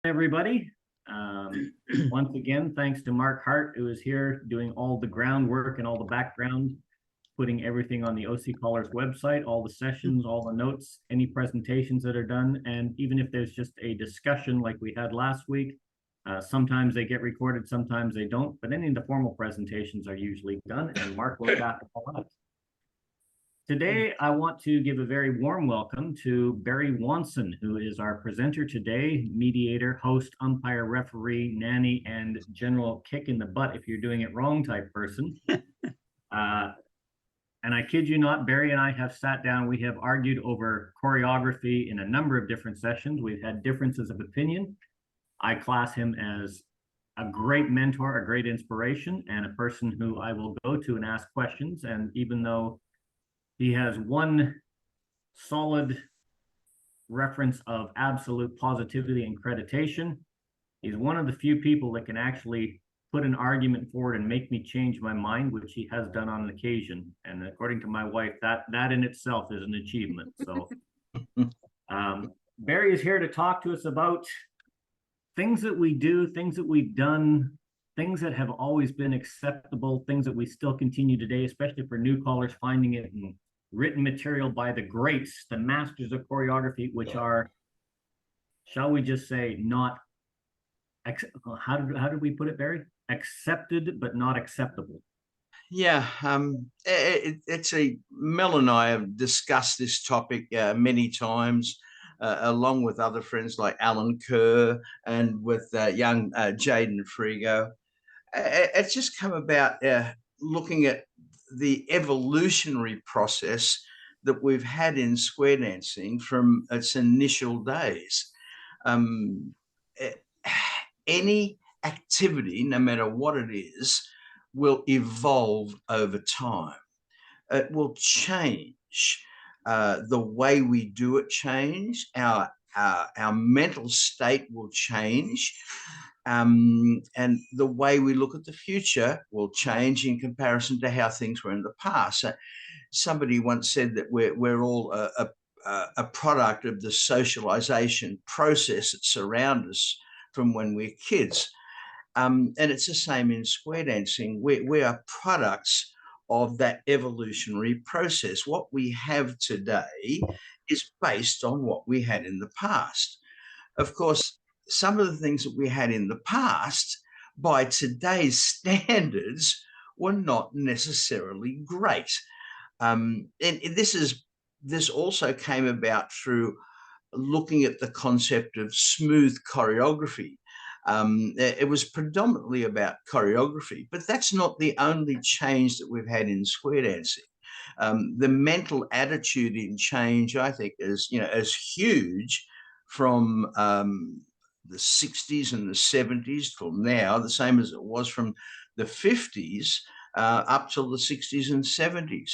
Everybody. Um, Once again, thanks to Mark Hart, who is here doing all the groundwork and all the background, putting everything on the OC Callers website, all the sessions, all the notes, any presentations that are done. And even if there's just a discussion like we had last week, sometimes they get recorded, sometimes they don't, but any of the formal presentations are usually done, and Mark will wrap it all up. Today, I want to give a very warm welcome to Barry Wonson, who is our presenter today, mediator, host, umpire, referee, nanny, and general kick in the butt if you're doing it wrong type person. And I kid you not, Barry and I have sat down, we have argued over choreography in a number of different sessions. We've had differences of opinion. I class him as a great mentor, a great inspiration, and a person who I will go to and ask questions. And even though he has one solid reference of absolute positivity and creditation, he's one of the few people that can actually put an argument forward and make me change my mind, which he has done on occasion. And according to my wife, that in itself is an achievement. So Barry is here to talk to us about things that we do, things that we've done, things that have always been acceptable, things that we still continue today, especially for new callers finding it in written material by the greats, the masters of choreography, which are, shall we just say, not, how did we put it, Barry? Accepted, but not acceptable. Yeah, Mel and I have discussed this topic many times, along with other friends like Alan Kerr and with young Jaden Frigo. It's just come about looking at the evolutionary process that we've had in square dancing from its initial days. Any activity, no matter what it is, will evolve over time. It will change. The way we do it change. Our mental state will change. And the way we look at the future will change in comparison to how things were in the past. Somebody once said that we're all a product of the socialization process that surrounds us from when we're kids. And it's the same in square dancing. We are products of that evolutionary process. What we have today is based on what we had in the past. Of course, some of the things that we had in the past, by today's standards, were not necessarily great. And this also came about through looking at the concept of smooth choreography. It was predominantly about choreography, but that's not the only change that we've had in square dancing. The mental attitude in change, I think, is huge from the 60s and the 70s till now, the same as it was from the 50s up till the 60s and 70s.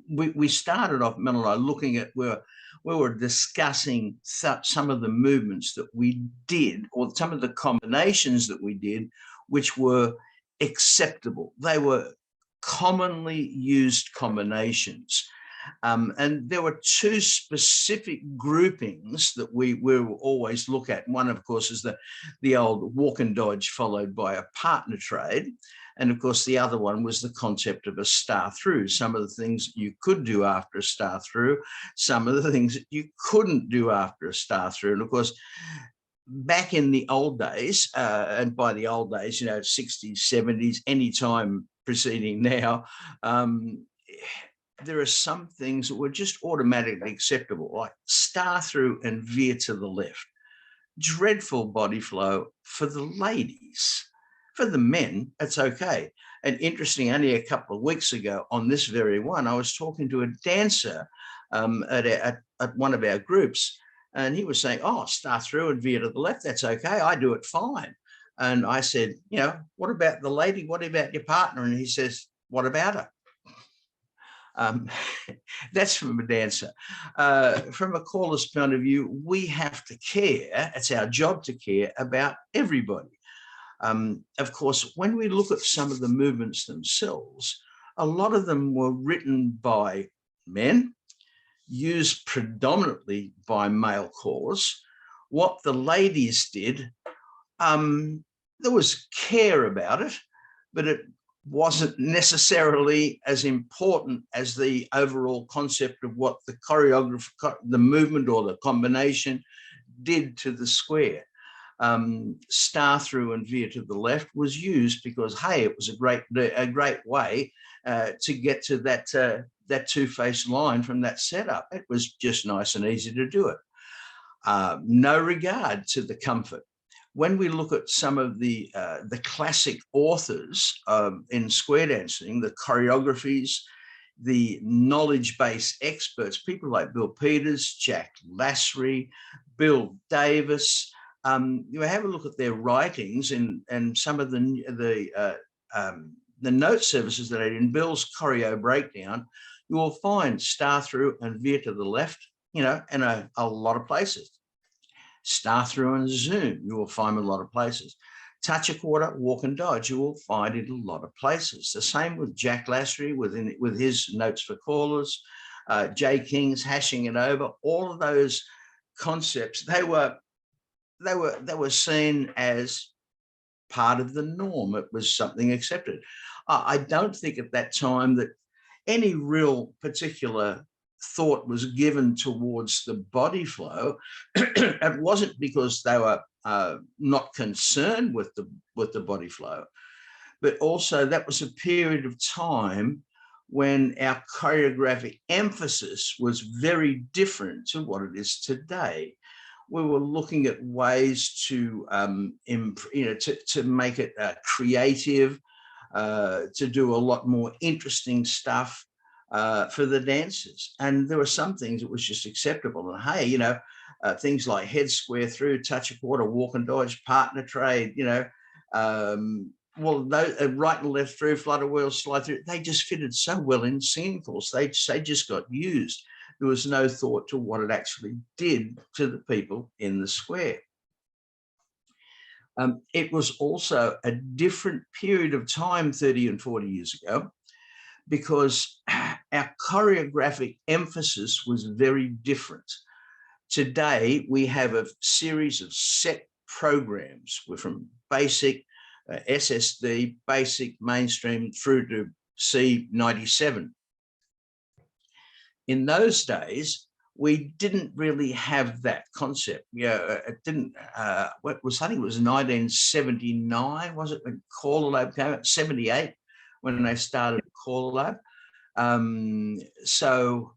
We started off, Mel and I, looking at we were discussing some of the movements that we did, or some of the combinations that we did, which were acceptable. They were commonly used combinations. And there were two specific groupings that we will always look at. One, of course, is the old walk and dodge followed by a partner trade. And of course, the other one was the concept of a star through. Some of the things you could do after a star through, some of the things that you couldn't do after a star through. And of course, back in the old days, and by the old days, 60s, 70s, any time preceding now, there are some things that were just automatically acceptable, like star through and veer to the left. Dreadful body flow for the ladies. For the men, it's okay. And interesting, only a couple of weeks ago on this very one, I was talking to a dancer at one of our groups, and he was saying, oh, star through and veer to the left, that's okay. I do it fine. And I said, what about the lady? What about your partner? And he says, what about her? That's from a dancer. From a caller's point of view, we have to care. It's our job to care about everybody. Of course, when we look at some of the movements themselves, a lot of them were written by men, used predominantly by male callers, what the ladies did, there was care about it, but it wasn't necessarily as important as the overall concept of what the choreographer, the movement or the combination did to the square. Star through and veer to the left was used because, hey, it was a great way to get to that two-faced line from that setup. It was just nice and easy to do it. No regard to the comfort. When we look at some of the classic authors in square dancing, the choreographies, the knowledge-based experts, people like Bill Peters, Jack Lassery, Bill Davis, you have a look at their writings and some of the note services that are in Bill's choreo breakdown. You will find star through and veer to the left, in a lot of places. Star through and zoom, you will find a lot of places. Touch a quarter, walk and dodge, you will find it a lot of places. The same with Jack Lassery with his notes for callers, Jay King's hashing it over. All of those concepts, they were seen as part of the norm. It was something accepted. I don't think at that time that any real particular thought was given towards the body flow. It wasn't because they were not concerned with the body flow, but also that was a period of time when our choreographic emphasis was very different to what it is today. We were looking at ways to make it creative, to do a lot more interesting stuff for the dancers. And there were some things that was just acceptable. And hey, things like head square through, touch a quarter, walk and dodge, partner trade, right and left through, flutter wheels, slide through, they just fitted so well in singing course. They just got used. There was no thought to what it actually did to the people in the square. It was also a different period of time 30 and 40 years ago, because our choreographic emphasis was very different. Today, we have a series of set programs. We're from basic, SSD, basic, mainstream, through to C97. In those days, we didn't really have that concept. It didn't, I think it was 1979, was it, when Caller Lab came out? 78, when they started Caller Lab. So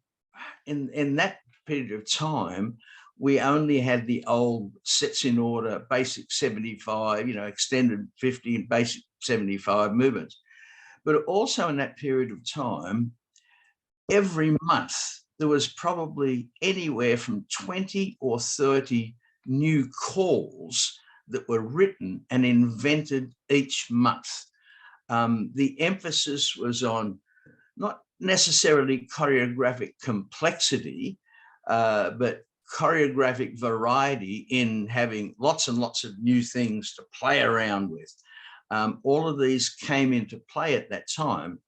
in that period of time, we only had the old sets in order, basic 75, extended 50 and basic 75 movements. But also in that period of time, every month, there was probably anywhere from 20 or 30 new calls that were written and invented each month. The emphasis was on not necessarily choreographic complexity, but choreographic variety in having lots and lots of new things to play around with. All of these came into play at that time.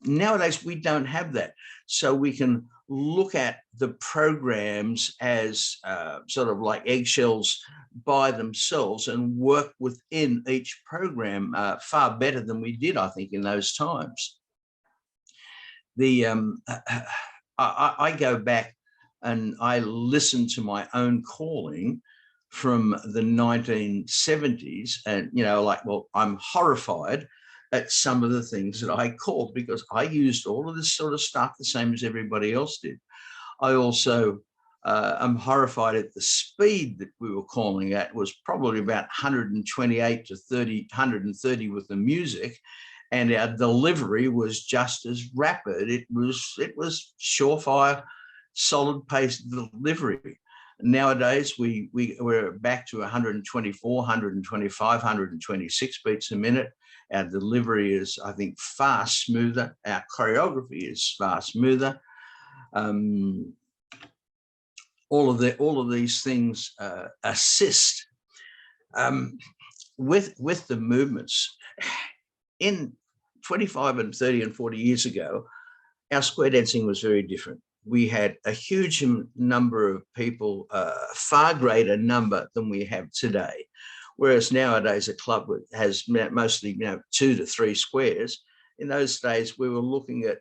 Nowadays, we don't have that. So we can look at the programs as sort of like eggshells by themselves and work within each program far better than we did, I think, in those times. I go back and I listen to my own calling from the 1970s, and I'm horrified at some of the things that I called, because I used all of this sort of stuff the same as everybody else did. I also am horrified at the speed that we were calling at. It was probably about 128 to 130 with the music, and our delivery was just as rapid. It was surefire, solid pace delivery. Nowadays, we're back to 124, 125, 126 beats a minute. Our delivery is, I think, far smoother. Our choreography is far smoother. All of these things assist with the movements. In 25 and 30 and 40 years ago, our square dancing was very different. we had a huge number of people, far greater number than we have today. Whereas nowadays a club has mostly 2 to 3 squares. In those days we were looking at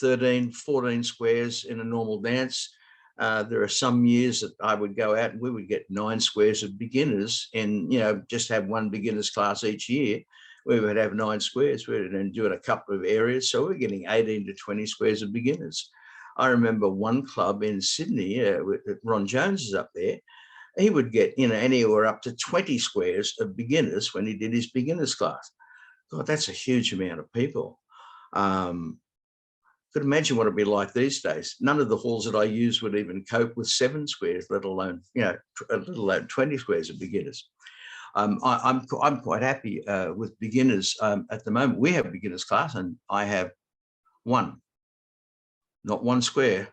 13, 14 squares in a normal dance. There are some years that I would go out and we would get 9 squares of beginners, and just have one beginners class each year. We would have 9 squares. We would do it a couple of areas, so we're getting 18 to 20 squares of beginners. I remember one club in Sydney, Ron Jones is up there. He would get anywhere up to 20 squares of beginners when he did his beginners class. God, that's a huge amount of people. Could imagine what it'd be like these days. None of the halls that I use would even cope with 7 squares, let alone 20 squares of beginners. I'm quite happy with beginners at the moment. We have beginners class, and I have one, not 1 square,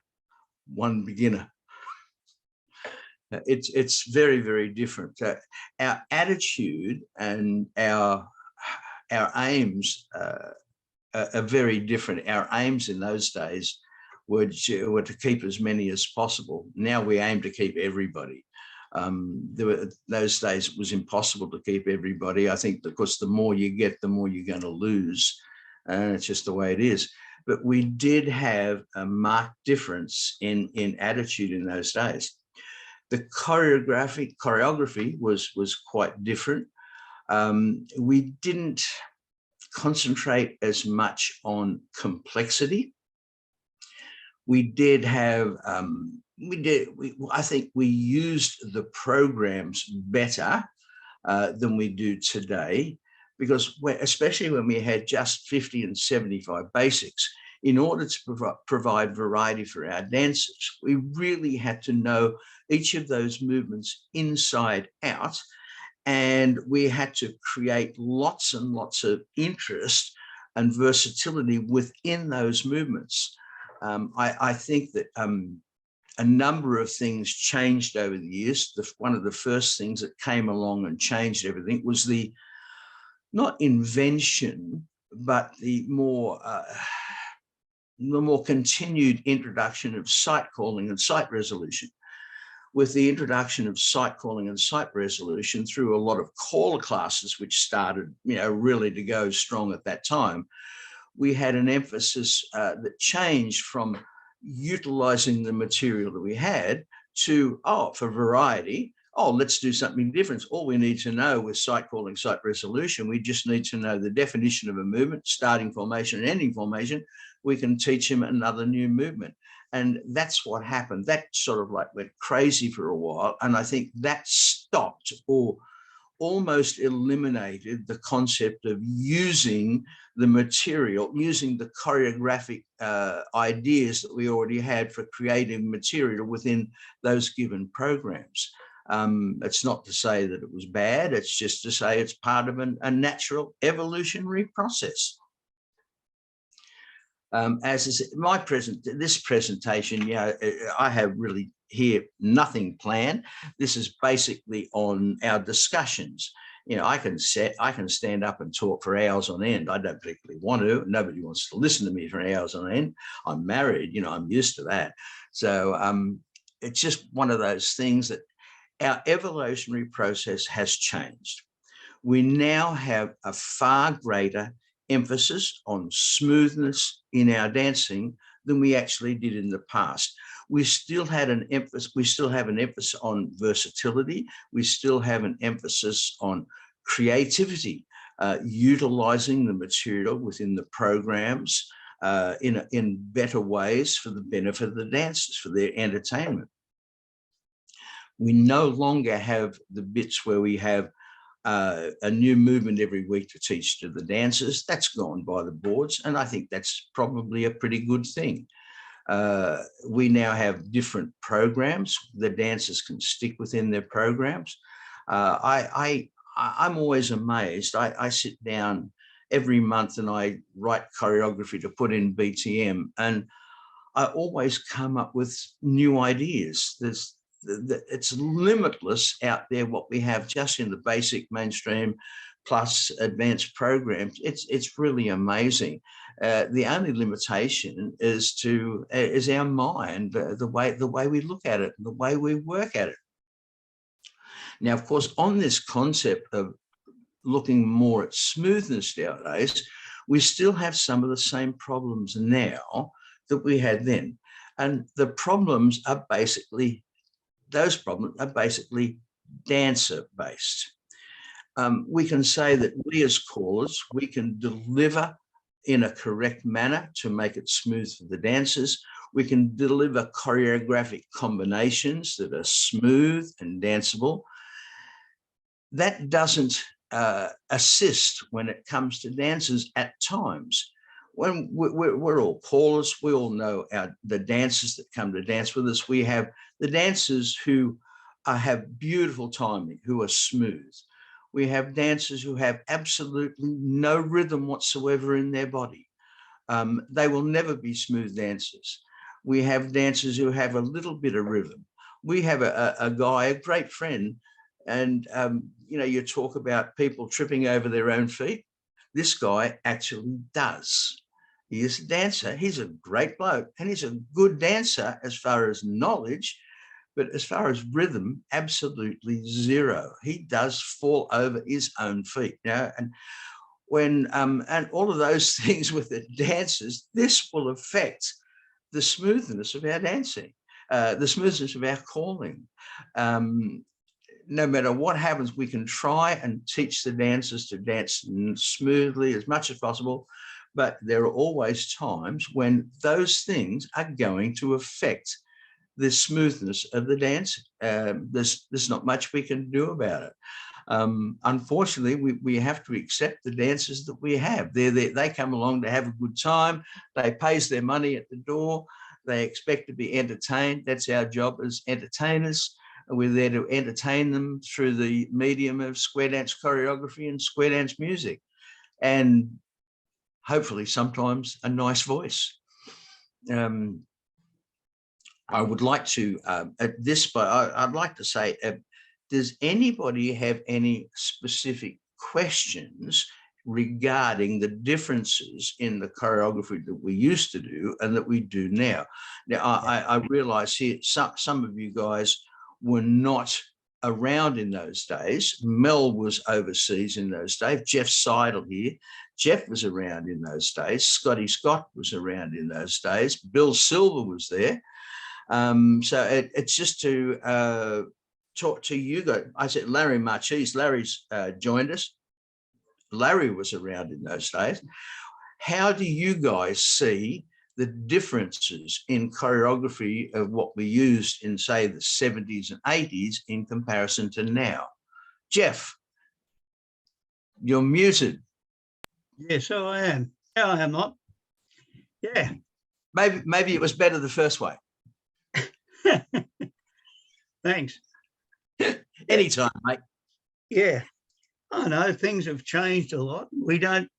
1 beginner. It's very, very different. Our attitude and our aims are very different. Our aims in those days were to keep as many as possible. Now we aim to keep everybody. Those days it was impossible to keep everybody. I think because the more you get, the more you're going to lose. And it's just the way it is. But we did have a marked difference in attitude in those days. The choreography was quite different. We didn't concentrate as much on complexity. We did have, I think we used the programs better than we do today, because especially when we had just 50 and 75 basics, in order to provide variety for our dancers, we really had to know each of those movements inside out. And we had to create lots and lots of interest and versatility within those movements. I think that a number of things changed over the years. One of the first things that came along and changed everything was the, not invention, but the more continued introduction of sight calling and sight resolution. With the introduction of sight calling and sight resolution through a lot of caller classes, which started, really to go strong at that time, we had an emphasis that changed from utilizing the material that we had to, for variety, let's do something different. All we need to know with sight calling, sight resolution, we just need to know the definition of a movement, starting formation and ending formation. We can teach him another new movement. And that's what happened. That sort of went crazy for a while. And I think that stopped or almost eliminated the concept of using the material, using the choreographic ideas that we already had for creating material within those given programs. It's not to say that it was bad. It's just to say it's part of a natural evolutionary process. As is this presentation, I have really here nothing planned. This is basically on our discussions. I can stand up and talk for hours on end. I don't particularly want to. Nobody wants to listen to me for hours on end. I'm married, I'm used to that. So it's just one of those things that our evolutionary process has changed. We now have a far greater emphasis on smoothness in our dancing than we actually did in the past. We still have an emphasis on versatility. We still have an emphasis on creativity, utilizing the material within the programs in better ways for the benefit of the dancers, for their entertainment. We no longer have the bits where we have a new movement every week to teach to the dancers. That's gone by the boards, and I think that's probably a pretty good thing. We now have different programs. The dancers can stick within their programs. I'm always amazed. I sit down every month and I write choreography to put in BTM, and I always come up with new ideas. It's limitless out there what we have just in the basic mainstream plus advanced programs. It's really amazing. The only limitation is our mind, the way we look at it, the way we work at it. Now, of course, on this concept of looking more at smoothness nowadays, we still have some of the same problems now that we had then. And the problems are basically, those problems are basically dancer based. We can say that we as callers, we can deliver in a correct manner to make it smooth for the dancers. We can deliver choreographic combinations that are smooth and danceable. That doesn't assist when it comes to dancers at times. When we're all callers, we all know the dancers that come to dance with us. We have the dancers who have beautiful timing, who are smooth. We have dancers who have absolutely no rhythm whatsoever in their body. They will never be smooth dancers. We have dancers who have a little bit of rhythm. We have a guy, a great friend, and you know, you talk about people tripping over their own feet. This guy actually does. He is a dancer. He's a great bloke, and he's a good dancer as far as knowledge, but as far as rhythm, absolutely zero. He does fall over his own feet. You know? And when and all of those things with the dancers, this will affect the smoothness of our dancing, the smoothness of our calling. No matter what happens, we can try and teach the dancers to dance smoothly as much as possible, but there are always times when those things are going to affect the smoothness of the dance. There's not much we can do about it. Unfortunately, we have to accept the dancers that we have. They come along to have a good time. They pays their money at the door. They expect to be entertained. That's our job as entertainers. We're there to entertain them through the medium of square dance choreography and square dance music, and hopefully sometimes a nice voice. I would like to, at this point, I'd like to say, does anybody have any specific questions regarding the differences in the choreography that we used to do and that we do now? Now, I realize here, some of you guys were not around in those days. Mel was overseas in those days. Jeff Seidel here. Jeff was around in those days. Scotty Scott was around in those days. Bill Silver was there. So it's just to talk to you guys. I said Larry Marchese. Larry's joined us. Larry was around in those days. How do you guys see the differences in choreography of what we used in, say, the 70s and 80s in comparison to now? Jeff, you're muted. Yes, I am. No, I am not. Yeah. Maybe it was better the first way. Thanks. Anytime, mate. Yeah. I know things have changed a lot. We don't,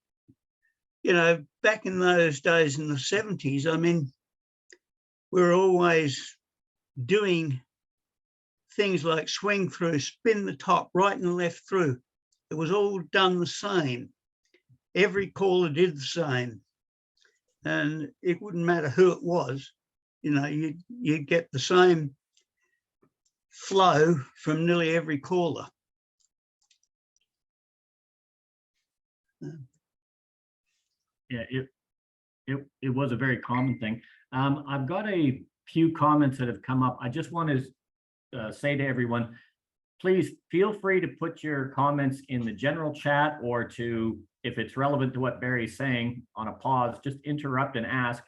you know, back in those days in the 70s, I mean, we were always doing things like swing through, spin the top, right and left through. It was all done the same. Every caller did the same. And it wouldn't matter who it was, you know, you'd get the same flow from nearly every caller. Yeah, it was a very common thing. I've got a few comments that have come up. I just want to say to everyone, please feel free to put your comments in the general chat, or to, if it's relevant to what Barry's saying, on a pause, just interrupt and ask.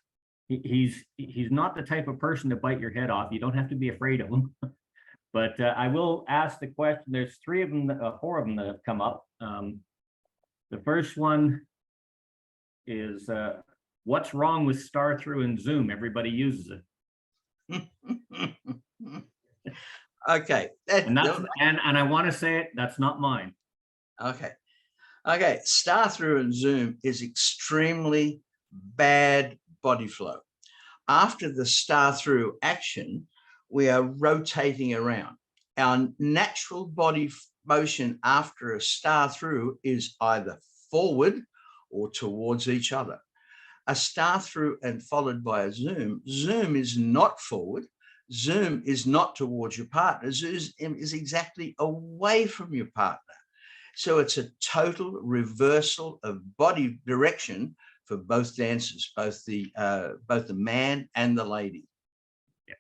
He's not the type of person to bite your head off. You don't have to be afraid of him. But I will ask the question. There's four of them that have come up. The first one is, what's wrong with star through in Zoom? Everybody uses it. Okay. And I want to say it, that's not mine. Okay. Star through and Zoom is extremely bad body flow. After the star through action, we are rotating around. Our natural body motion after a star through is either forward or towards each other. A star through and followed by a zoom. Zoom is not forward. Zoom is not towards your partner. Zoom is exactly away from your partner. So it's a total reversal of body direction for both dancers, both the man and the lady. Yeah.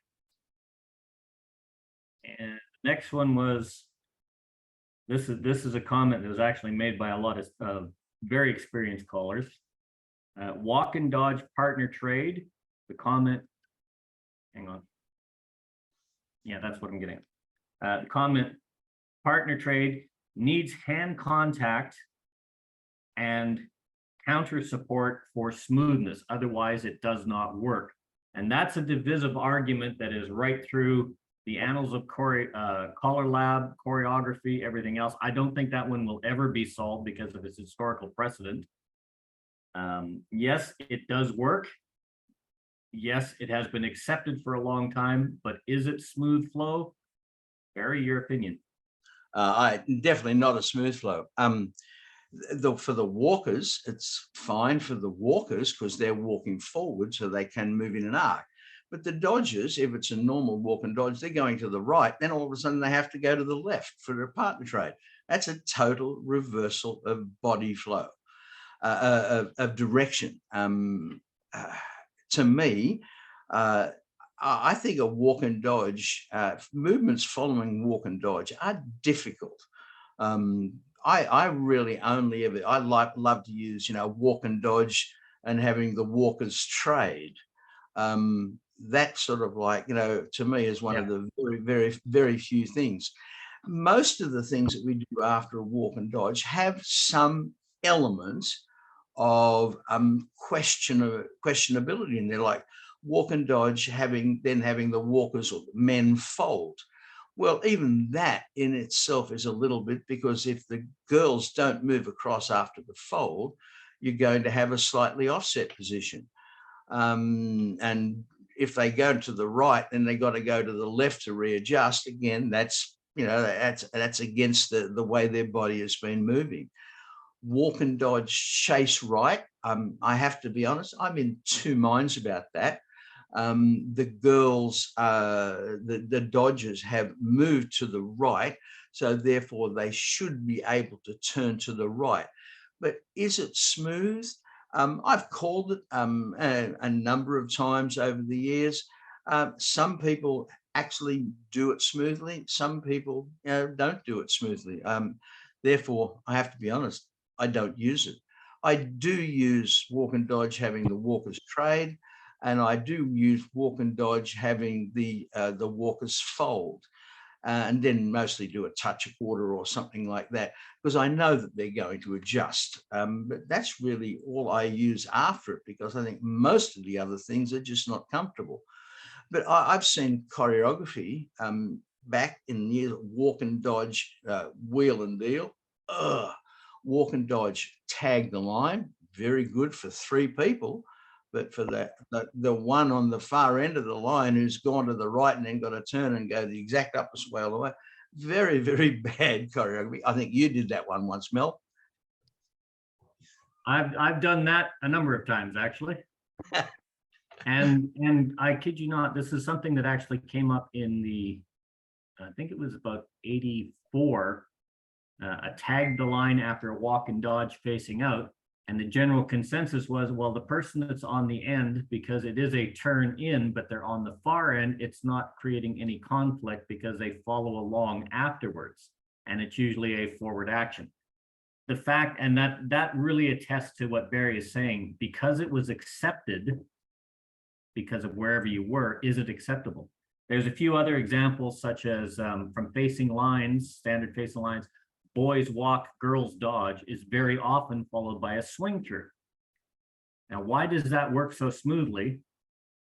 And the next one was, this is a comment that was actually made by a lot of very experienced callers. Walk and dodge partner trade. The comment, hang on. Yeah, that's what I'm getting. The comment, partner trade needs hand contact and counter support for smoothness. Otherwise, it does not work. And that's a divisive argument that is right through the annals of color lab, choreography, everything else. I don't think that one will ever be solved because of its historical precedent. Yes, it does work. Yes, it has been accepted for a long time, but is it smooth flow? Barry, your opinion. I definitely not a smooth flow. For the walkers, it's fine for the walkers because they're walking forward so they can move in an arc. But the dodgers, if it's a normal walk and dodge, they're going to the right. Then all of a sudden they have to go to the left for their partner trade. That's a total reversal of body flow, of direction. To me, I think a walk and dodge, movements following walk and dodge are difficult. I really only ever, love to use, walk and dodge and having the walkers trade. That sort of like, to me is one of the very, very, very few things. Most of the things that we do after a walk and dodge have some elements of questionability in there, like walk and dodge having the walkers or the men fold. Well, even that in itself is a little bit, because if the girls don't move across after the fold, you're going to have a slightly offset position. And if they go to the right, then they got to go to the left to readjust. Again, that's against the way their body has been moving. Walk and dodge chase right. I have to be honest, I'm in two minds about that. The girls, the dodgers have moved to the right, so therefore they should be able to turn to the right. But is it smooth? I've called it a number of times over the years. Some people actually do it smoothly. Some people don't do it smoothly. Therefore, I have to be honest, I don't use it. I do use walk and dodge having the walkers trade, and I do use walk and dodge having the walkers fold, and then mostly do a touch a quarter or something like that, because I know that they're going to adjust. But that's really all I use after it, because I think most of the other things are just not comfortable. But I've seen choreography back in years, walk and dodge, wheel and deal. Walk and dodge, tag the line, very good for three people. But for the one on the far end of the line who's gone to the right and then got to turn and go the exact opposite way all the way, very, very bad choreography. I think you did that one once, Mel. I've done that a number of times, actually. and I kid you not, this is something that actually came up in the, I think it was about 84, a tag the line after a walk and dodge facing out. And the general consensus was, well, the person that's on the end, because it is a turn in, but they're on the far end, it's not creating any conflict because they follow along afterwards. And it's usually a forward action. The fact, and that really attests to what Barry is saying, because it was accepted, because of wherever you were, is it acceptable? There's a few other examples, such as from facing lines, standard facing lines, boys walk, girls dodge is very often followed by a swing through. Now, why does that work so smoothly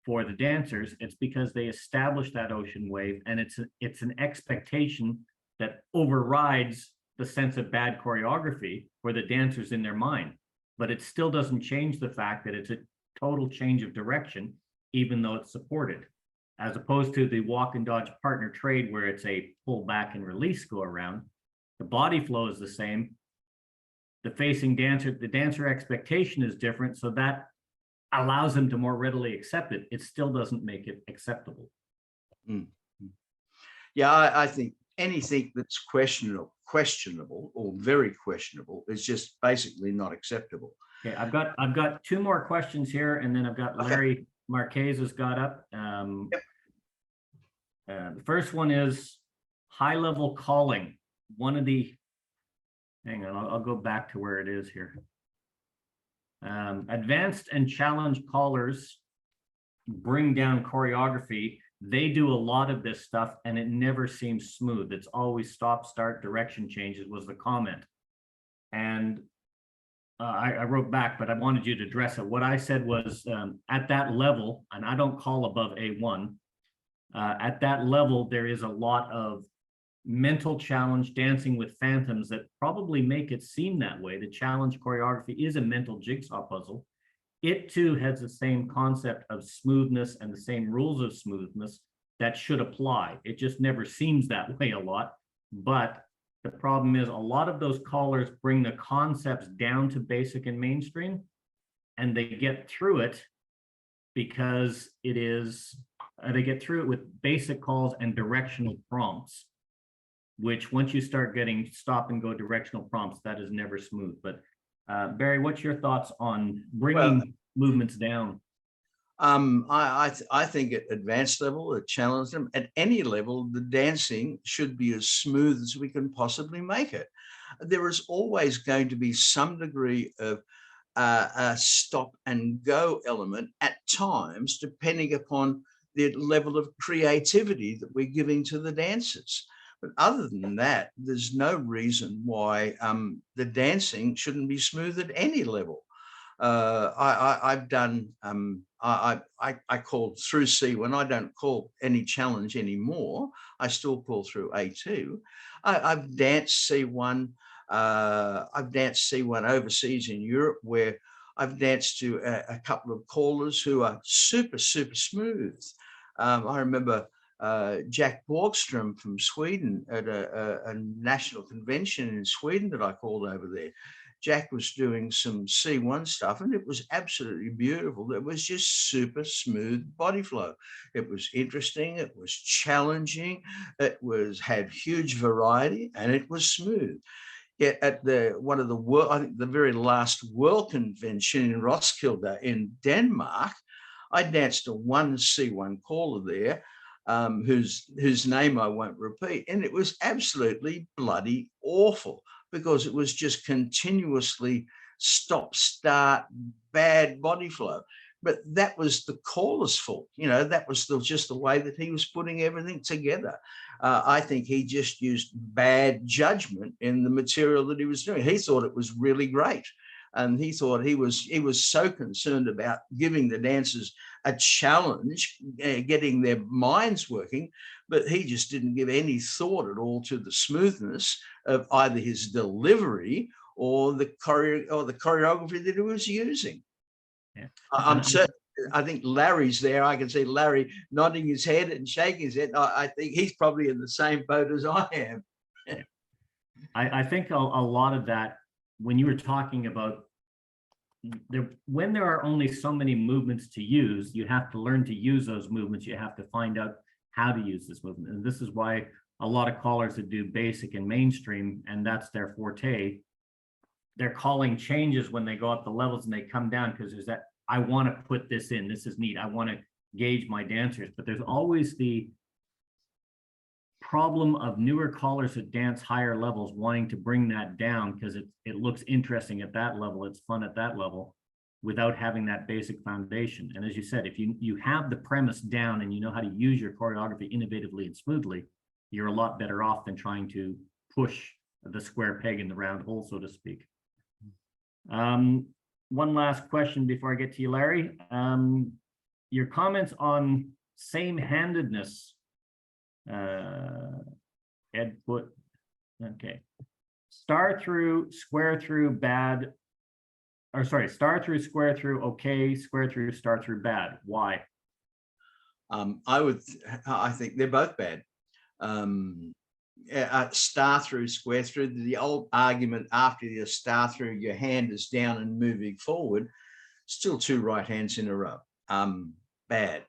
for the dancers? It's because they establish that ocean wave, and it's an expectation that overrides the sense of bad choreography for the dancers in their mind. But it still doesn't change the fact that it's a total change of direction, even though it's supported, as opposed to the walk and dodge partner trade where it's a pull back and release go around. The body flow is the same. The facing dancer, the dancer expectation is different, so that allows them to more readily accept it. It still doesn't make it acceptable. Mm. Yeah, I think anything that's questionable or very questionable is just basically not acceptable. Okay, I've got two more questions here, and then I've got Larry Marquez has got up. The first one is high-level calling. One of the, hang on, I'll go back to where it is here. Advanced and challenged callers bring down choreography. They do a lot of this stuff and it never seems smooth. It's always stop, start, direction changes was the comment. And I wrote back, but I wanted you to address it. What I said was at that level, and I don't call above A1, at that level, there is a lot of mental challenge dancing with phantoms that probably make it seem that way. The challenge choreography is a mental jigsaw puzzle. It too has the same concept of smoothness and the same rules of smoothness that should apply. It just never seems that way a lot. But the problem is a lot of those callers bring the concepts down to basic and mainstream, and they get through it because it is, they get through it with basic calls and directional prompts, which once you start getting stop and go directional prompts, that is never smooth. But Barry, what's your thoughts on bringing movements down? I think at advanced level, at challenge them, at any level, the dancing should be as smooth as we can possibly make it. There is always going to be some degree of a stop and go element at times, depending upon the level of creativity that we're giving to the dancers. But other than that, there's no reason why the dancing shouldn't be smooth at any level. I've done, I called through C1. I don't call any challenge anymore. I still call through A2. I've danced C1. I've danced C1 overseas in Europe, where I've danced to a couple of callers who are super, super smooth. I remember Jack Borgström from Sweden at a national convention in Sweden that I called over there. Jack was doing some C1 stuff and it was absolutely beautiful. It was just super smooth body flow. It was interesting. It was challenging. It had huge variety and it was smooth. Yet at one of the world, I think the very last World Convention in Roskilde in Denmark, I danced a one C1 caller there, whose name I won't repeat, and it was absolutely bloody awful because it was just continuously stop, start, bad body flow. But that was the caller's fault. You know, that was just the way that he was putting everything together. I think he just used bad judgment in the material that he was doing. He thought it was really great. And he thought he was so concerned about giving the dancers a challenge, getting their minds working, but he just didn't give any thought at all to the smoothness of either his delivery or the choreography that he was using. Yeah. I'm certain. I think Larry's there. I can see Larry nodding his head and shaking his head. I think he's probably in the same boat as I am. I think a lot of that, when you were talking about when there are only so many movements to use, you have to learn to use those movements. You have to find out how to use this movement. And this is why a lot of callers that do basic and mainstream, and that's their forte, their calling changes when they go up the levels and they come down, because there's that, I want to put this in, this is neat, I want to gauge my dancers. But there's always the problem of newer callers that dance higher levels wanting to bring that down because it looks interesting at that level, it's fun at that level, without having that basic foundation. And as you said, if you have the premise down and you know how to use your choreography innovatively and smoothly, you're a lot better off than trying to push the square peg in the round hole, so to speak. One last question before I get to you, Larry. Your comments on same-handedness. Ed put, okay. Star through, square through, bad. Or sorry, star through, square through, okay, square through, star through, bad. Why? I think they're both bad. star through, square through. The old argument after your star through, your hand is down and moving forward. Still 2 right hands in a row. Bad.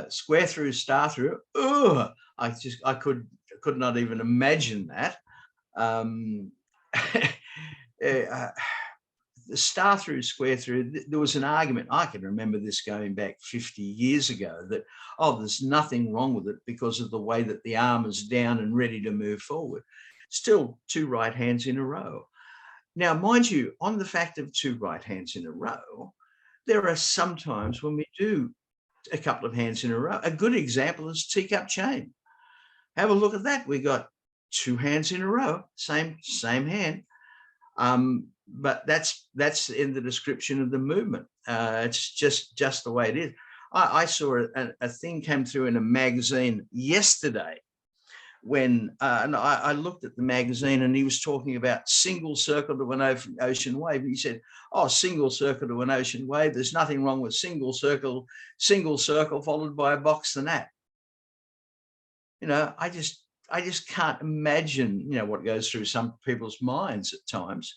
Square through, star through. Ugh, I could not even imagine that. The star through, square through, there was an argument, I can remember this going back 50 years ago, that, oh, there's nothing wrong with it because of the way that the arm is down and ready to move forward. Still 2 right hands in a row. Now, mind you, on the fact of 2 right hands in a row, there are some times when we do a couple of hands in a row. A good example is teacup chain. Have a look at that. We got 2 hands in a row, same hand. But that's in the description of the movement. It's just the way it is. I saw a thing come through in a magazine yesterday when and I looked at the magazine, and he was talking about single circle to an ocean wave. And he said, oh, single circle to an ocean wave. There's nothing wrong with single circle followed by a box the nap. You know, I just can't imagine, you know, what goes through some people's minds at times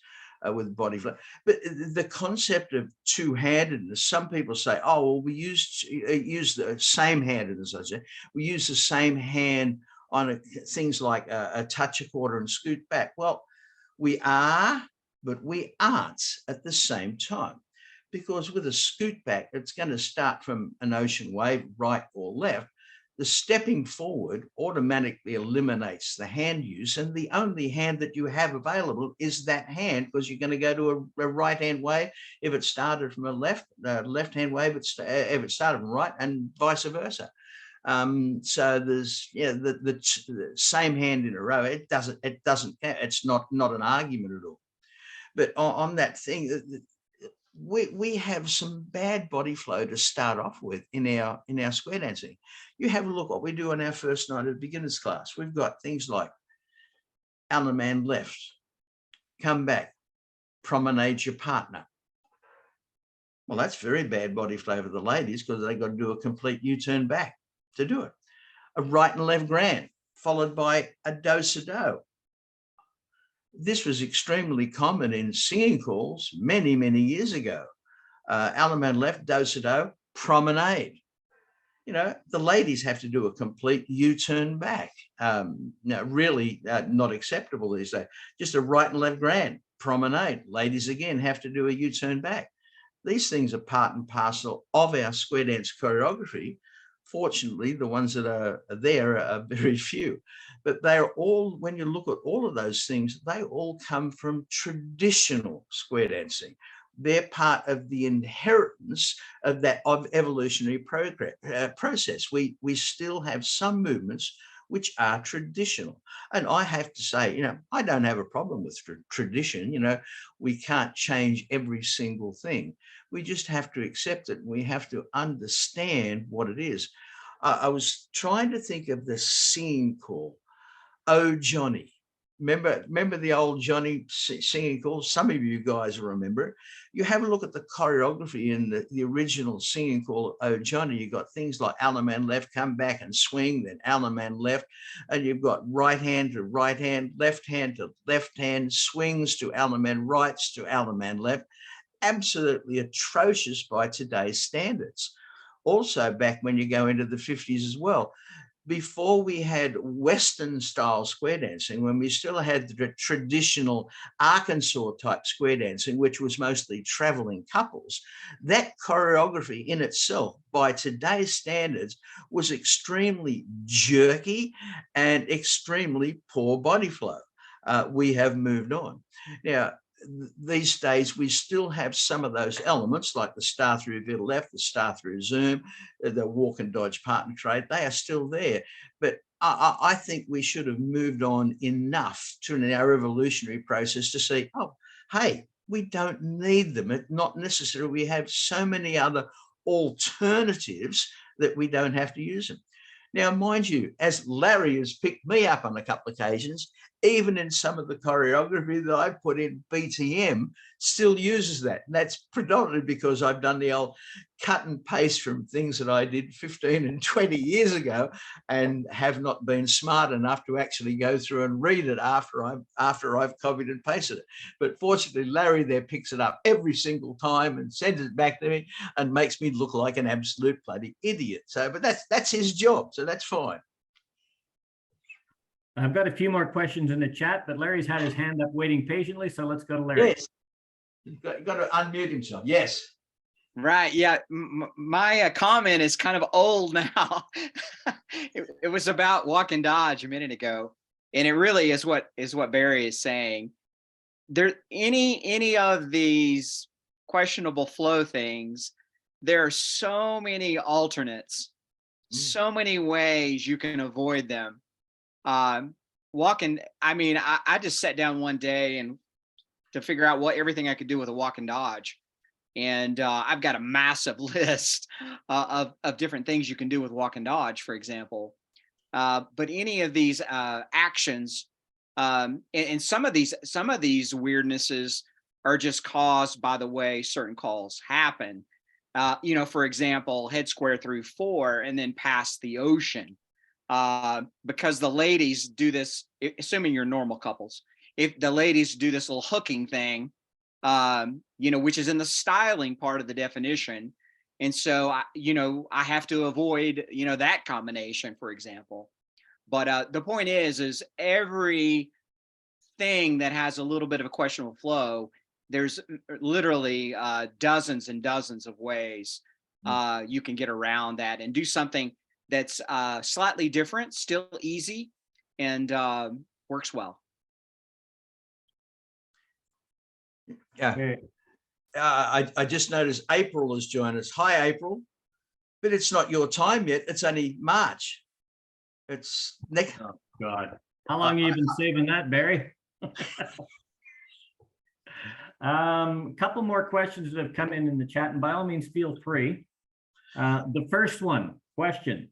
with body flow. But the concept of two-handedness, some people say, oh, well, we use the same handedness, I say. We use the same hand on things like a touch a quarter and scoot back. Well, we are, but we aren't at the same time. Because with a scoot back, it's going to start from an ocean wave, right or left. The stepping forward automatically eliminates the hand use, and the only hand that you have available is that hand, because you're going to go to a right-hand wave if it started from a left-hand wave if it started from right, and vice versa. So there's the same hand in a row. It doesn't count. It's not an argument at all. But on that thing, we have some bad body flow to start off with in our square dancing. You have a look what we do on our first night of beginners class. We've got things like Allen man left, come back, promenade your partner. Well, that's very bad body flow for the ladies, because they've got to do a complete U-turn back to do it. A right and left grand, followed by a do-sa-do. This was extremely common in singing calls many, many years ago. Allen man left, do-sa-do, promenade. You know, the ladies have to do a complete U-turn back. Now, really not acceptable these days. Just a right and left grand, promenade. Ladies, again, have to do a U-turn back. These things are part and parcel of our square dance choreography. Fortunately, the ones that are there are very few. But they are all, when you look at all of those things, they all come from traditional square dancing. They're part of the inheritance of that evolutionary process. We still have some movements which are traditional. And I have to say, you know, I don't have a problem with tradition. You know, we can't change every single thing. We just have to accept it. We have to understand what it is. I was trying to think of the singing call, Oh Johnny. Remember the old Johnny singing call? Some of you guys remember it. You have a look at the choreography in the original singing call, Oh Johnny. You've got things like Allen man left, come back and swing, then Allen man left, and you've got right hand to right hand, left hand to left hand, swings to Allen man rights to Allen man left. Absolutely atrocious by today's standards. Also, back when you go into the 50s as well, before we had Western style square dancing, when we still had the traditional Arkansas type square dancing, which was mostly traveling couples, that choreography in itself, by today's standards, was extremely jerky and extremely poor body flow. We have moved on. Now, these days, we still have some of those elements, like the star through to the left, the star through zoom, the walk and dodge partner trade. They are still there. But I think we should have moved on enough to our evolutionary process to see, oh, hey, we don't need them. It's not necessary. We have so many other alternatives that we don't have to use them. Now, mind you, as Larry has picked me up on a couple of occasions, even in some of the choreography that I put in, BTM still uses that. And that's predominantly because I've done the old cut and paste from things that I did 15 and 20 years ago and have not been smart enough to actually go through and read it after I've copied and pasted it. But fortunately, Larry there picks it up every single time and sends it back to me and makes me look like an absolute bloody idiot. So, but that's his job. So that's fine. I've got a few more questions in the chat, but Larry's had his hand up waiting patiently. So let's go to Larry. Yes. You've got to unmute himself. Yes. Right. Yeah. My comment is kind of old now. It was about walk and dodge a minute ago. And it really is what Barry is saying. There, any of these questionable flow things, there are so many alternates, so many ways you can avoid them. Walking, I mean, I just sat down one day and to figure out everything I could do with a walk and dodge. And I've got a massive list of different things you can do with walk and dodge, for example. But any of these actions, and some of these weirdnesses are just caused by the way certain calls happen. You know, for example, head square through 4 and then past the ocean. Because the ladies do this, assuming you're normal couples, if the ladies do this little hooking thing, you know, which is in the styling part of the definition. And so, I have to avoid, that combination, for example. But the point is every thing that has a little bit of a questionable flow, there's literally dozens and dozens of ways you can get around that and do something that's slightly different, still easy, and works well. Yeah. Okay. I just noticed April has joined us. Hi, April. But it's not your time yet. It's only March. It's next. Oh, God. How long have you been saving that, Barry? Couple more questions that have come in the chat, and by all means, feel free. The first question.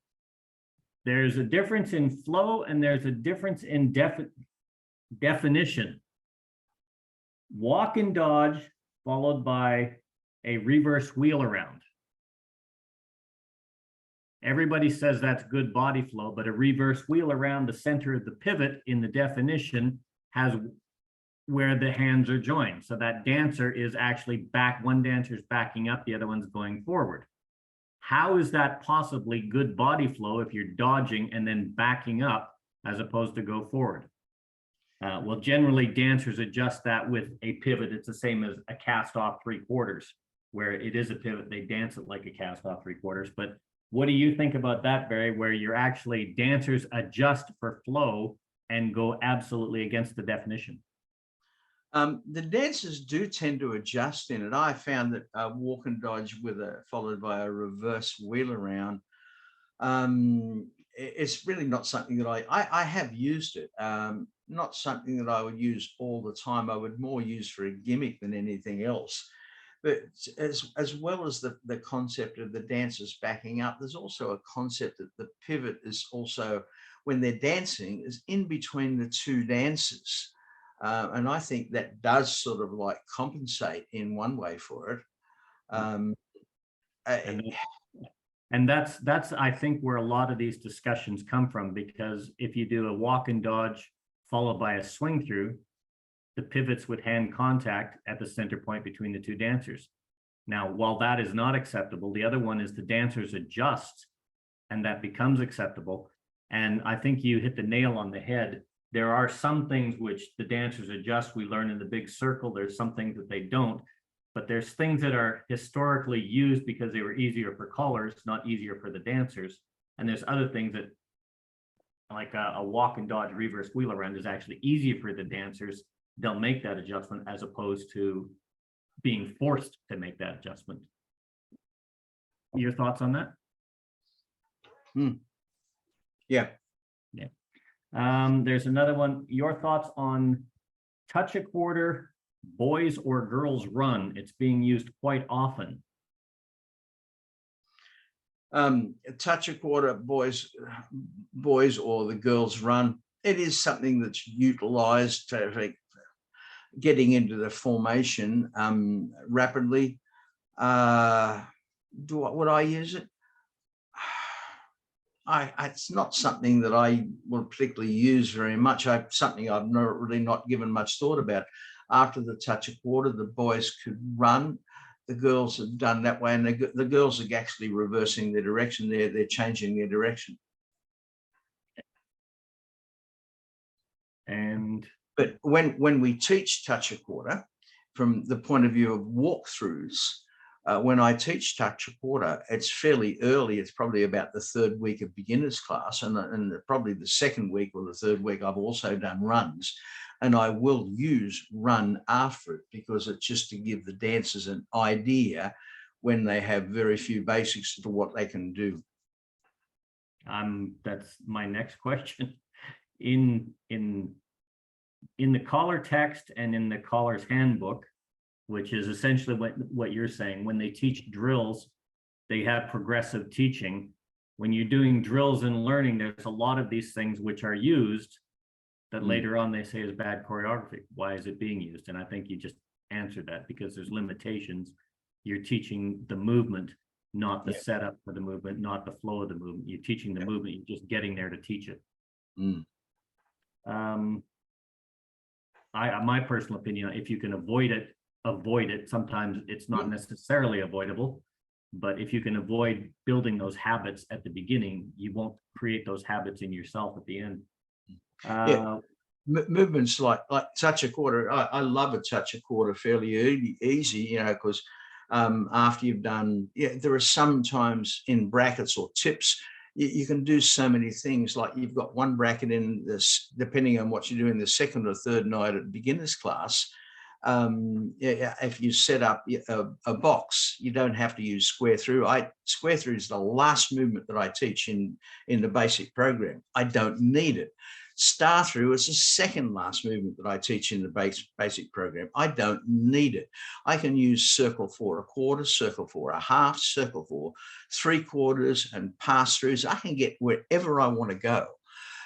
There's a difference in flow and there's a difference in definition. Walk and dodge followed by a reverse wheel around. Everybody says that's good body flow, but a reverse wheel around the center of the pivot in the definition has where the hands are joined. So that dancer is actually back. One dancer is backing up, the other one's going forward. How is that possibly good body flow if you're dodging and then backing up as opposed to go forward? Well, generally dancers adjust that with a pivot. It's the same as a cast off 3/4, where it is a pivot. They dance it like a cast off 3/4. But what do you think about that, Barry, where you're actually dancers adjust for flow and go absolutely against the definition? The dancers do tend to adjust in it. I found that walk and dodge followed by a reverse wheel around, it's really not something that I have used it. Not something that I would use all the time. I would more use for a gimmick than anything else. But as well as the concept of the dancers backing up, there's also a concept that the pivot is also, when they're dancing, is in between the two dancers. And I think that does sort of like compensate in one way for it. And that's I think where a lot of these discussions come from, because if you do a walk and dodge followed by a swing through, the pivots with hand contact at the center point between the two dancers. Now, while that is not acceptable, the other one is the dancers adjust and that becomes acceptable. And I think you hit the nail on the head. There are some things which the dancers adjust. We learn in the big circle. There's some things that they don't, but there's things that are historically used because they were easier for callers, not easier for the dancers. And there's other things that, like a walk and dodge reverse wheel around, is actually easier for the dancers. They'll make that adjustment as opposed to being forced to make that adjustment. Your thoughts on that? Yeah. There's another one. Your thoughts on touch a quarter, boys or girls run? It's being used quite often. Touch a quarter, boys or the girls run. it is something that's utilised to getting into the formation rapidly. Would I use it? It's not something that I will particularly use very much. Something I've really not given much thought about. After the touch a quarter, the boys could run. The girls have done that way, and the girls are actually reversing their direction. They're changing their direction. But when we teach touch a quarter, from the point of view of walkthroughs, when I teach touch a quarter, it's fairly early. It's probably about the third week of beginners class, and probably the second week or the third week I've also done runs, and I will use run after it because it's just to give the dancers an idea when they have very few basics to what they can do. That's my next question. In the collar text and in the collar's handbook, which is essentially what you're saying, when they teach drills, they have progressive teaching. When you're doing drills and learning, there's a lot of these things which are used that later on they say is bad choreography. Why is it being used? And I think you just answered that, because there's limitations. You're teaching the movement, not the setup for the movement, not the flow of the movement. You're teaching the movement, you're just getting there to teach it. My personal opinion, if you can avoid it. Sometimes it's not necessarily avoidable, but if you can avoid building those habits at the beginning, you won't create those habits in yourself at the end. Movements like touch a quarter. I love a touch a quarter fairly easy, you know, because after you've done, there are sometimes in brackets or tips, you can do so many things. Like you've got one bracket in this, depending on what you do in the second or third night at beginners class. If you set up a box, you don't have to use square through. Square through is the last movement that I teach in the basic program. I don't need it. Star through is the second last movement that I teach in the basic program. I don't need it. I can use circle for a quarter, circle for a half, circle for 3/4, and pass throughs. I can get wherever I want to go.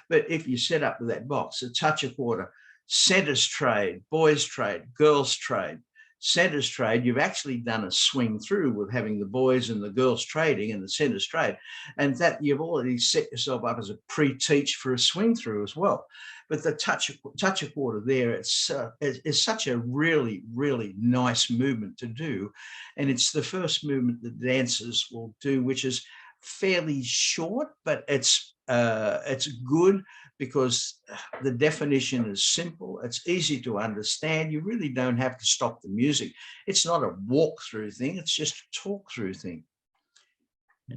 But if you set up with that box, a touch a quarter, centers trade, boys trade, girls trade, centers trade, you've actually done a swing through with having the boys and the girls trading and the centers trade, and that you've already set yourself up as a pre-teach for a swing through as well. But the touch a quarter there, it's such a really, really nice movement to do, and it's the first movement that dancers will do, which is fairly short, but it's good because the definition is simple. It's easy to understand. You really don't have to stop the music. It's not a walk-through thing. It's just a talk-through thing.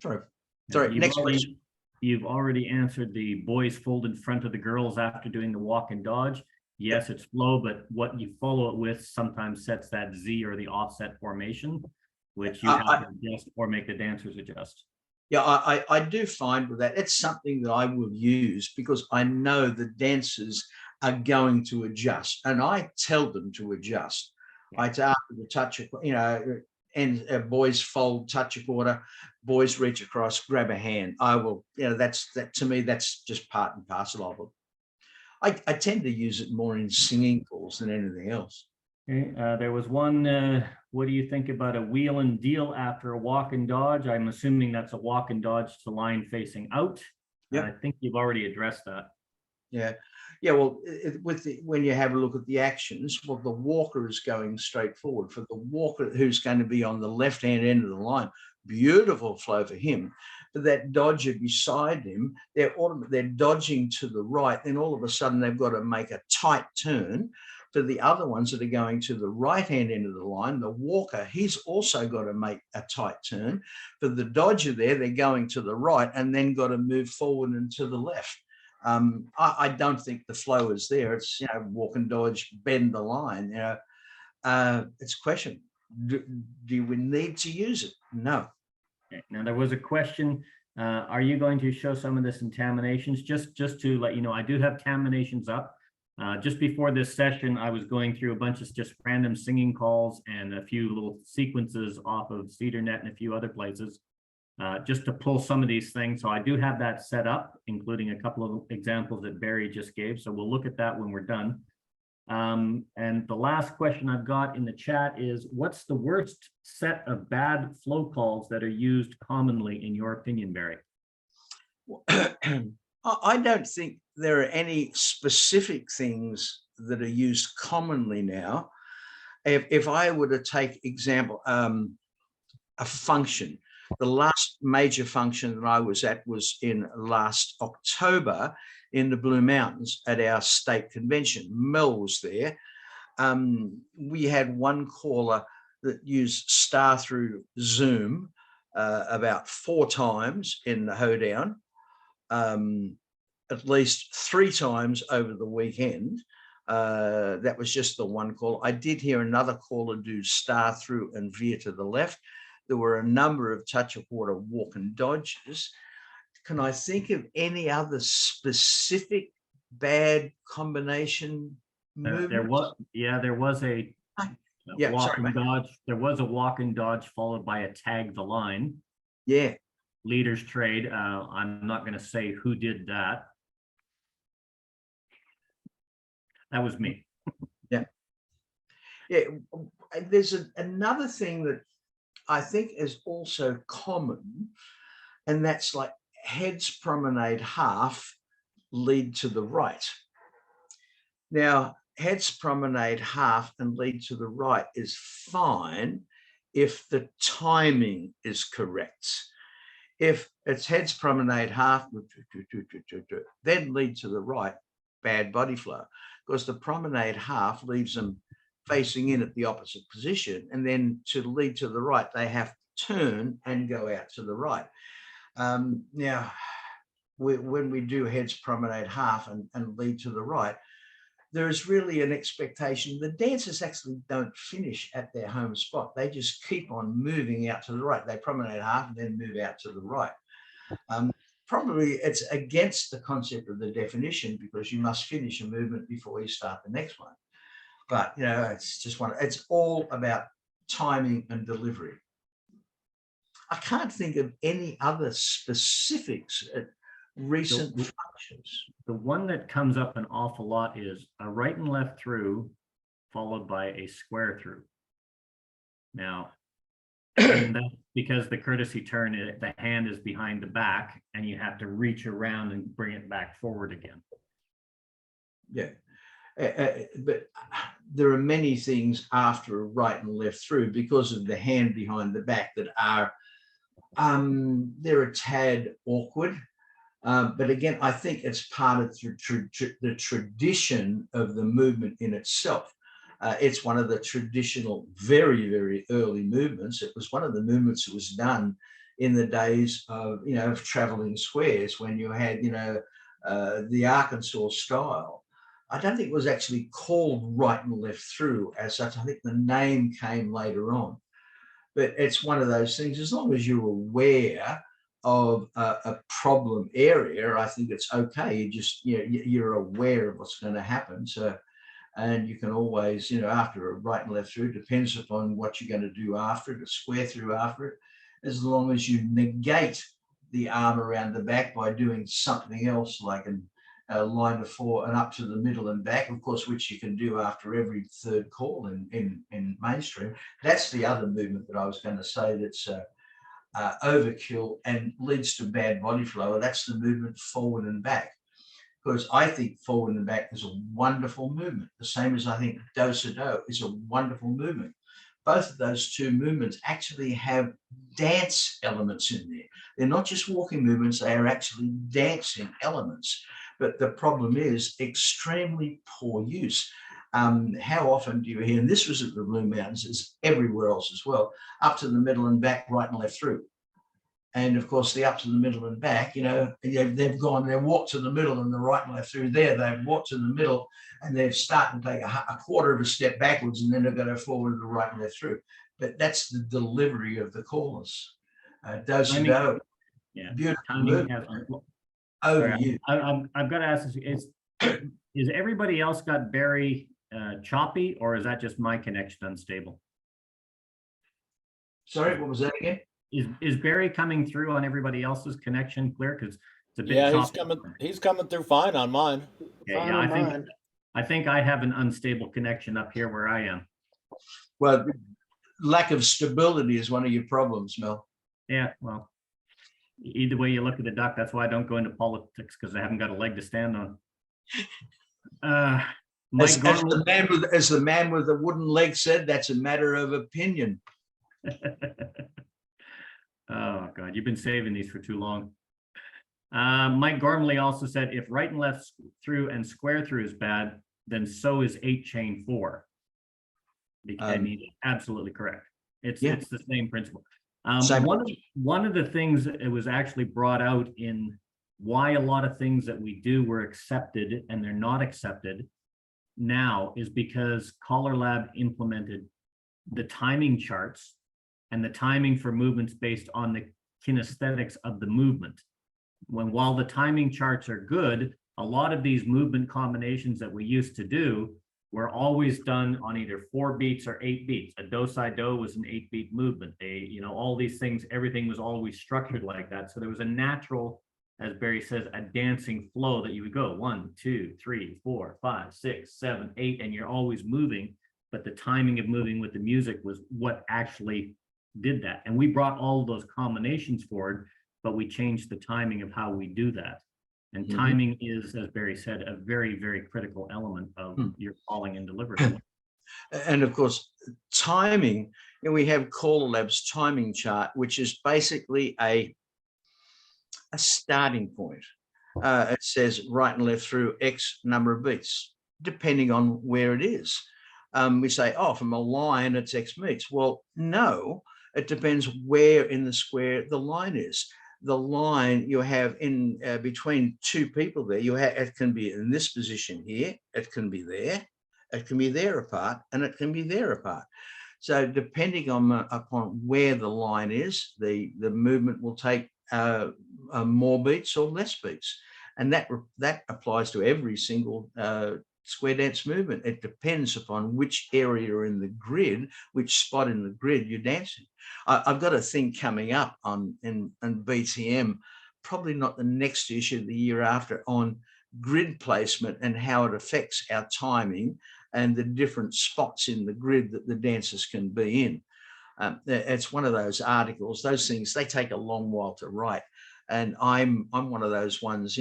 Sorry. Next question. You've already answered the boys fold in front of the girls after doing the walk and dodge. Yes, it's flow, but what you follow it with sometimes sets that Z or the offset formation, which you have to adjust or make the dancers adjust. Yeah, I do find with that, it's something that I will use because I know the dancers are going to adjust, and I tell them to adjust. I tell them to touch, and boys fold, touch a quarter, boys reach across, grab a hand. I will, that to me, that's just part and parcel of it. I tend to use it more in singing calls than anything else. Okay, there was one, what do you think about a wheel and deal after a walk and dodge? I'm assuming that's a walk and dodge to line facing out. I think you've already addressed that. Yeah, well, when you have a look at the actions, well, the walker is going straight forward. For the walker who's going to be on the left-hand end of the line, beautiful flow for him. But that dodger beside him, they're dodging to the right. Then all of a sudden they've got to make a tight turn. For the other ones that are going to the right-hand end of the line, the walker, he's also got to make a tight turn. For the dodger there, they're going to the right and then got to move forward and to the left. I don't think the flow is there. It's, walk and dodge, bend the line. It's a question. Do we need to use it? No. Okay. Now, there was a question. Are you going to show some of this in Taminations? Just to let you know, I do have Taminations up. Just before this session, I was going through a bunch of just random singing calls and a few little sequences off of CedarNet and a few other places. just to pull some of these things. So I do have that set up, including a couple of examples that Barry just gave. So we'll look at that when we're done. And the last question I've got in the chat is, what's the worst set of bad flow calls that are used commonly in your opinion, Barry? I don't think there are any specific things that are used commonly now. If I were to take example, a function, the last major function that I was at was in last October in the Blue Mountains at our state convention. Mel was there. We had one caller that used star through Zoom about 4 times in the hoedown, at least 3 times over the weekend. That was just the one call. I did hear another caller do star through and veer to the left. There were a number of touch of water walk and dodges. Can I think of any other specific bad combination movements? There was a walk and dodge. There was a walk and dodge followed by a tag the line. Yeah. Leaders trade. I'm not going to say who did that. That was me. Yeah. Yeah. There's another thing that I think is also common, and that's like heads promenade half, lead to the right. Now, heads promenade half and lead to the right is fine if the timing is correct. If it's heads promenade half, then lead to the right, bad body flow, because the promenade half leaves them facing in at the opposite position, and then to lead to the right, they have to turn and go out to the right. Now, when we do heads promenade half and lead to the right, there is really an expectation. The dancers actually don't finish at their home spot. They just keep on moving out to the right. They promenade half and then move out to the right. Probably it's against the concept of the definition, because you must finish a movement before you start the next one. But, you know, it's just it's all about timing and delivery. I can't think of any other specifics at recent functions. The one that comes up an awful lot is a right and left through followed by a square through. Now, and that's because the courtesy turn, the hand is behind the back and you have to reach around and bring it back forward again. Yeah. But there are many things after a right and left through because of the hand behind the back that are they're a tad awkward. But again, I think it's part of the tradition of the movement in itself. It's one of the traditional, very, very early movements. It was one of the movements that was done in the days of, you know, of traveling squares, when you had, you know, the Arkansas style. I don't think it was actually called right and left through as such. I think the name came later on. But it's one of those things, as long as you're aware of a problem area, I think it's okay. You just, you know, you're aware of what's going to happen. So, and you can always, you know, after a right and left through, depends upon what you're going to do after it, a square through after it, as long as you negate the arm around the back by doing something else, like a line of 4 and up to the middle and back, of course, which you can do after every third call in mainstream. That's the other movement that I was going to say that's overkill and leads to bad body flow. That's the movement forward and back, because I think forward and back is a wonderful movement, the same as I think do-sa-do is a wonderful movement. Both of those two movements actually have dance elements in there. They're not just walking movements, they are actually dancing elements. But the problem is extremely poor use. How often do you hear, and this was at the Blue Mountains, it's everywhere else as well, up to the middle and back, right and left through. And of course, the up to the middle and back, you know, they've walked to the middle and the right and left through there. They've walked to the middle and they've started to take a quarter of a step backwards, and then they're going to forward to the right and left through. But that's the delivery of the callers. Do-sa-do, yeah, beautiful movement. Over you. I've got to ask this: is everybody else got Barry choppy, or is that just my connection unstable? Sorry, what was that again? Is Barry coming through on everybody else's connection clear? Because it's a bit Yeah, choppy. he's coming through fine on mine. Yeah, Fine on I think I have an unstable connection up here where I am. Well, lack of stability is one of your problems, Mel. Yeah, well, either way you look at the duck, that's why I don't go into politics, because I haven't got a leg to stand on. Mike As Gormley, the man with the wooden leg said, that's a matter of opinion. oh God, you've been saving these for too long. Mike Gormley also said, if right and left through and square through is bad, then so is 8-chain 4. I mean, absolutely correct. It's the same principle. One of the things that it was actually brought out in why a lot of things that we do were accepted and they're not accepted now is because Collar Lab implemented the timing charts and the timing for movements based on the kinesthetics of the movement. While the timing charts are good, a lot of these movement combinations that we used to do were always done on either 4 beats or 8 beats. A do-si-do was an 8-beat movement. All these things, everything was always structured like that. So there was a natural, as Barry says, a dancing flow that you would go 1, 2, 3, 4, 5, 6, 7, 8, and you're always moving. But the timing of moving with the music was what actually did that. And we brought all of those combinations forward, but we changed the timing of how we do that. And timing is, as Barry said, a very, very critical element of your calling and delivery. And of course, timing, we have Collar Lab's timing chart, which is basically a starting point. It says right and left through X number of beats, depending on where it is. We say, oh, from a line, it's X beats. Well, no, it depends where in the square the line is. The line you have in between 2 people there, it can be in this position here, it can be there, it can be there apart, and it can be there apart. So depending upon where the line is, the movement will take more beats or less beats. And that applies to every single square dance movement. It depends upon which area in the grid, which spot in the grid you're dancing. I've got a thing coming up in BTM, probably not the next issue, the year after, on grid placement and how it affects our timing and the different spots in the grid that the dancers can be in. It's one of those articles, those things, they take a long while to write. And I'm one of those ones,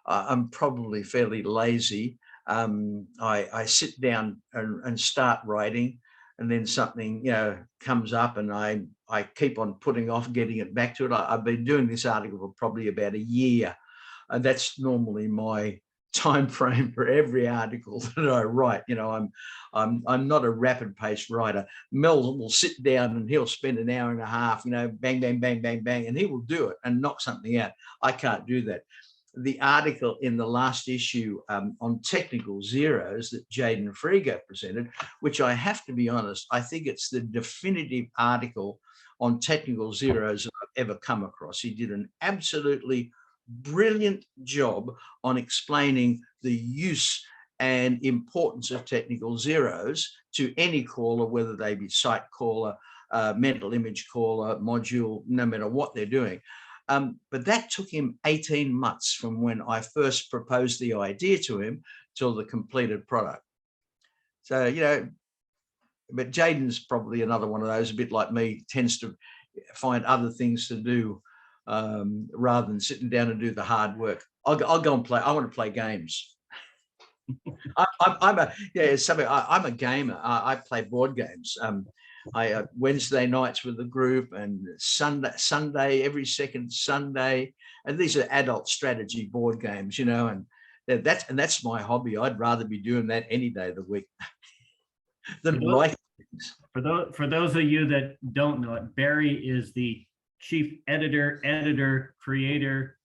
I'm probably fairly lazy. I sit down and start writing, and then something comes up, and I keep on putting off getting it back to it. I've been doing this article for probably about a year, and that's normally my time frame for every article that I write. I'm not a rapid paced writer. Mel will sit down and he'll spend an hour and a half, bang, bang, bang, bang, bang, and he will do it and knock something out. I can't do that. The article in the last issue on technical zeros that Jaden Frigo presented, which I have to be honest, I think it's the definitive article on technical zeros that I've ever come across. He did an absolutely brilliant job on explaining the use and importance of technical zeros to any caller, whether they be sight caller, mental image caller, module, no matter what they're doing. But that took him 18 months from when I first proposed the idea to him till the completed product. So, but Jaden's probably another one of those, a bit like me, tends to find other things to do rather than sitting down and do the hard work. I'll go and play. I want to play games. I'm a gamer. I play board games. I Wednesday nights with the group, and Sunday every second Sunday, and these are adult strategy board games, and that's my hobby. I'd rather be doing that any day of the week than writing things. For those of you that don't know it, Barry is the chief editor, creator,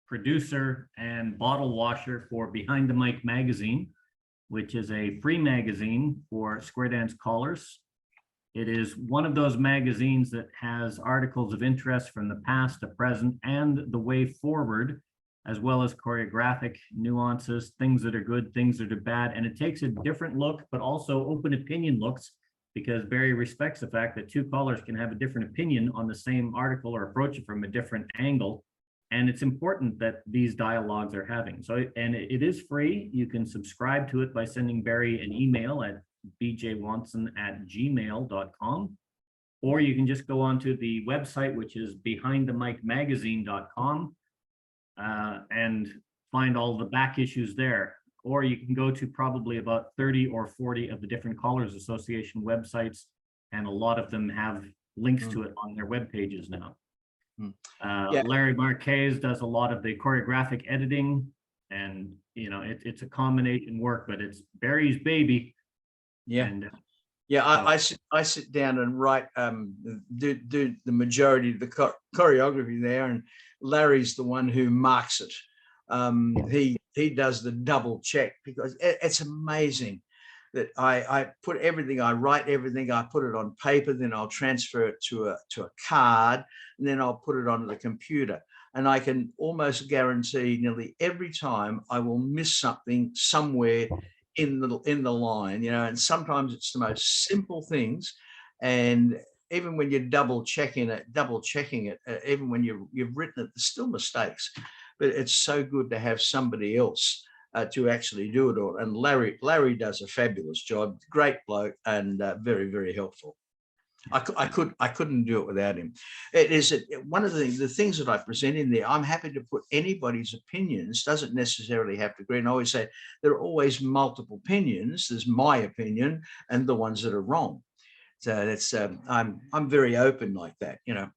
producer, and bottle washer for Behind the Mic magazine, which is a free magazine for square dance callers. It is one of those magazines that has articles of interest from the past, the present, and the way forward, as well as choreographic nuances, things that are good, things that are bad. And it takes a different look, but also open opinion looks because Barry respects the fact that two callers can have a different opinion on the same article or approach it from a different angle. And it's important that these dialogues are having. So, and it is free. You can subscribe to it by sending Barry an email at bjwonson@gmail.com, or you can just go onto the website, which is behindthemicmagazine.com, and find all the back issues there. Or you can go to probably about 30 or 40 of the different Callers Association websites, and a lot of them have links to it on their web pages now. Larry Marquez does a lot of the choreographic editing, and you know it's a combination work, but it's Barry's baby. Yeah. And, I sit down and write, do the majority of the choreography there, and Larry's the one who marks it. He does the double check, because it's amazing that I put everything, I write everything, I put it on paper, then I'll transfer it to a card, and then I'll put it onto the computer. And I can almost guarantee nearly every time I will miss something somewhere in the line, you know, and sometimes it's the most simple things. And even when you're double checking it, even when you've written it, there's still mistakes. But it's so good to have somebody else to actually do it all. And Larry does a fabulous job, great bloke, and very, very helpful. I couldn't do it without him. It is one of the things that I present in there. I'm happy to put anybody's opinions. Doesn't necessarily have to agree. And I always say there are always multiple opinions. There's my opinion and the ones that are wrong. So that's I'm very open like that, you know.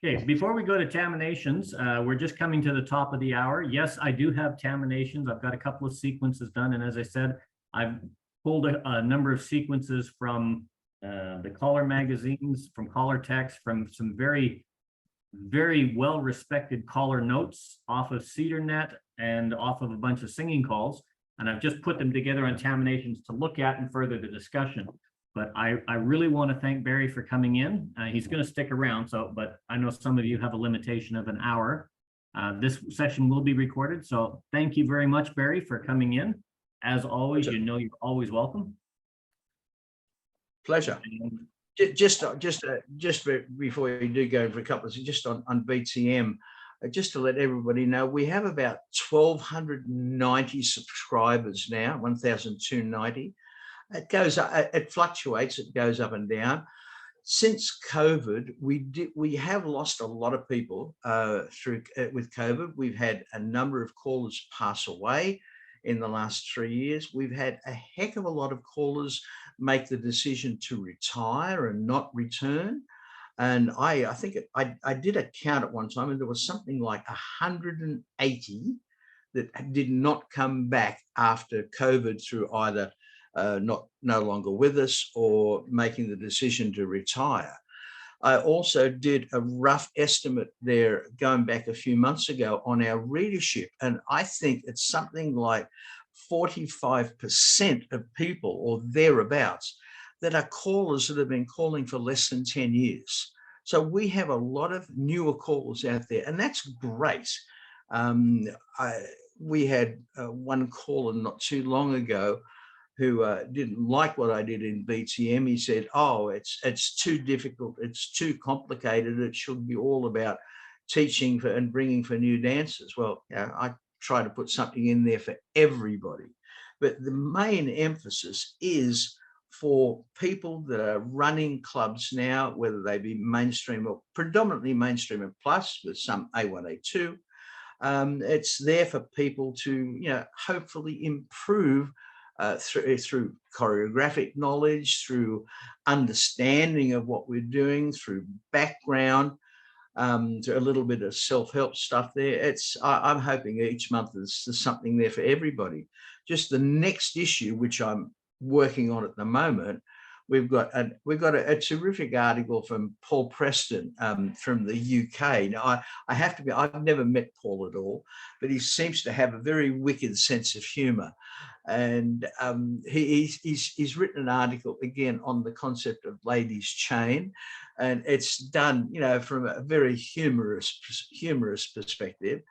Okay, before we go to terminations, we're just coming to the top of the hour. Yes, I do have terminations. I've got a couple of sequences done, and as I said, I've pulled a number of sequences from the caller magazines, from caller text, from some very, very well-respected caller notes off of CedarNet and off of a bunch of singing calls. And I've just put them together on terminations to look at and further the discussion. But I really want to thank Barry for coming in. He's going to stick around, but I know some of you have a limitation of an hour. This session will be recorded. So thank you very much, Barry, for coming in. As always, you know you're always welcome. Pleasure. Just before you do go for a couple of things, just on BTM, just to let everybody know, we have about 1,290 subscribers now, 1,290. It goes up, it fluctuates, it goes up and down. Since COVID, we have lost a lot of people with COVID. We've had a number of callers pass away in the last 3 years. We've had a heck of a lot of callers make the decision to retire and not return. And I think I did a count at one time, and there was something like 180 that did not come back after COVID through either no longer with us or making the decision to retire. I also did a rough estimate there going back a few months ago on our readership, and I think it's something like 45% of people or thereabouts that are callers that have been calling for less than 10 years. So we have a lot of newer callers out there, and that's great. We had one caller not too long ago who didn't like what I did in BTM. He said, "Oh, it's too difficult. It's too complicated. It should be all about teaching and bringing for new dancers." Well, you know, I try to put something in there for everybody. But the main emphasis is for people that are running clubs now, whether they be mainstream or predominantly mainstream and plus with some A1, A2. It's there for people to, you know, hopefully improve through choreographic knowledge, through understanding of what we're doing, through background, to a little bit of self-help stuff there. I'm hoping each month there's something there for everybody. Just the next issue, which I'm working on at the moment, we've got a terrific article from Paul Preston from the UK. Now, I have to be, I've never met Paul at all, but he seems to have a very wicked sense of humor. And he's written an article again on the concept of ladies' chain, and it's done, you know, from a very humorous perspective.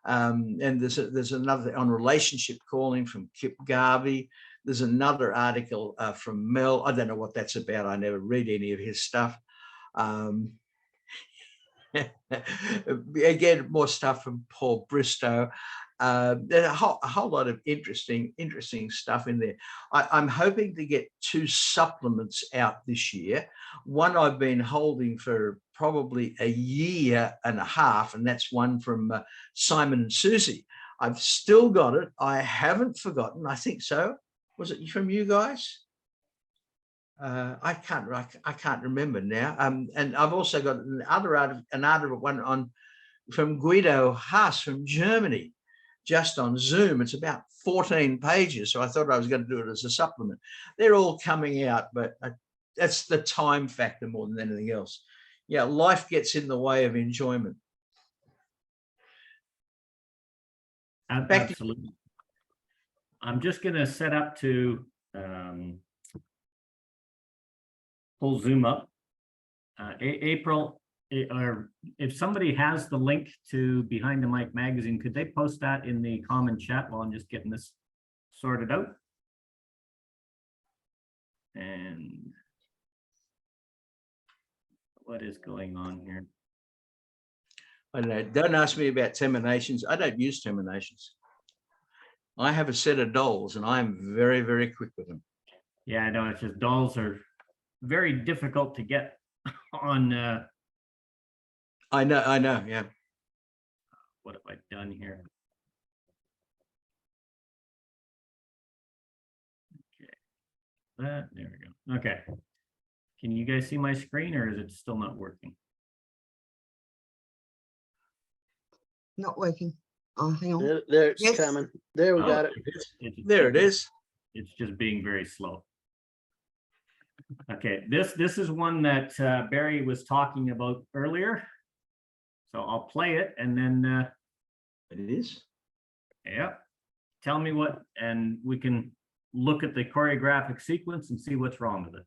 And there's another on relationship calling from Kip Garvey. There's another article from Mel. I don't know what that's about. I never read any of his stuff. Again, more stuff from Paul Bristow. There's a whole lot of interesting stuff in there. I'm hoping to get 2 supplements out this year. One I've been holding for probably a year and a half, and that's one from Simon and Susie. I've still got it. I haven't forgotten. I think so. Was it from you guys? I can't remember now. And I've also got another one on from Guido Haas from Germany, just on Zoom. It's about 14 pages. So I thought I was going to do it as a supplement. They're all coming out, but that's the time factor more than anything else. Yeah, life gets in the way of enjoyment. Absolutely. I'm just going to set up to pull Zoom up. April, or if somebody has the link to Behind the Mic magazine, could they post that in the common chat while I'm just getting this sorted out? And what is going on here? I don't know. Don't ask me about terminations. I don't use terminations. I have a set of dolls and I'm very, very quick with them. Yeah, I know. It's just dolls are very difficult to get on. I know. Yeah. What have I done here? Okay. There we go. Okay. Can you guys see my screen, or is it still not working? Not working. Oh, hang on. There it's Yes. coming. There we got it. There it is. It's just being very slow. Okay, this is one that Barry was talking about earlier. So I'll play it and then It is. yeah, tell me what, and we can look at the choreographic sequence and see what's wrong with it.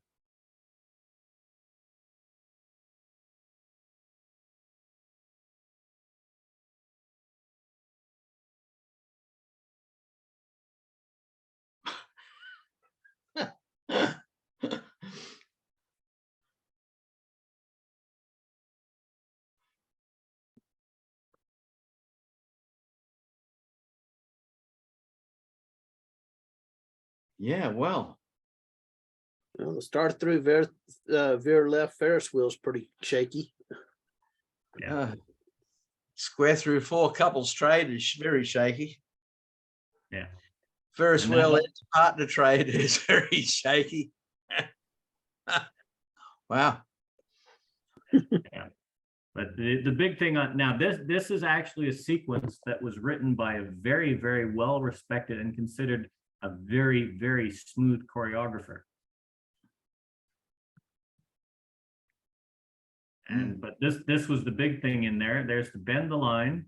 Yeah, well. Well, the start through veer left Ferris wheel's pretty shaky. Yeah. Square through 4 couple straight is very shaky. Yeah. Ferris And wheel that- into partner trade is very shaky. Wow. Yeah. But the big thing on now, this is actually a sequence that was written by a very, very well respected and considered a very, very smooth choreographer. And but this was the big thing in there. There's to bend the line,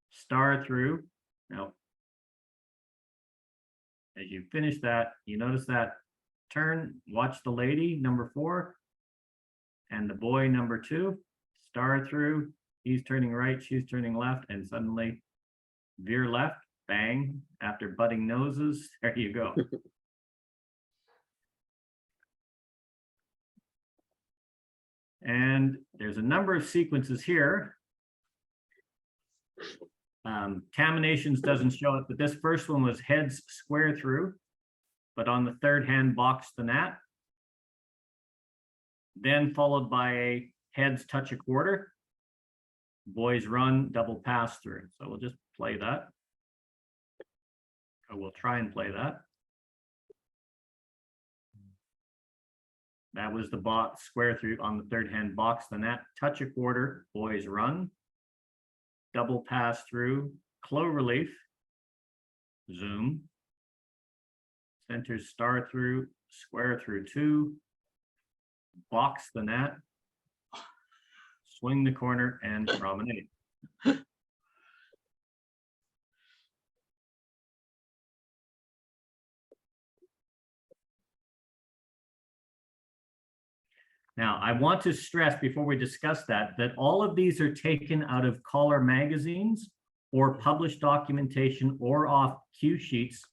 star through. Now, as you finish that, you notice that turn, watch the lady, number 4, and the boy, number 2, star through. He's turning right, she's turning left, and suddenly veer left, bang, after butting noses. There you go. And there's a number of sequences here. Caminations doesn't show it, but this first one was heads square through, but on the third hand box the gnat. Then followed by a heads touch a quarter. Boys run, double pass through. So we'll just play that. Or we'll try and play that. That was the box square through on the third hand box. Then that touch a quarter, boys run, double pass through, clover relief, zoom, center star through, square through 2, box the net, swing the corner, and promenade. Now, I want to stress before we discuss that all of these are taken out of collar magazines or published documentation or off cue sheets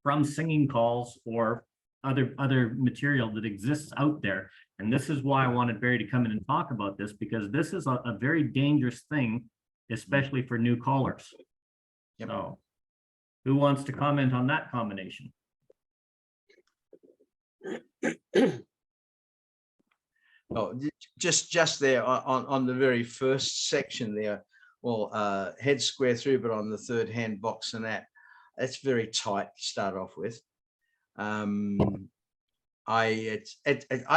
from singing calls or other material that exists out there. And this is why I wanted Barry to come in and talk about this, because this is a very dangerous thing, especially for new callers. Yep. So who wants to comment on that combination? Oh, just there on the very first section there. Well, head square through, but on the third hand box and that's very tight to start off with. I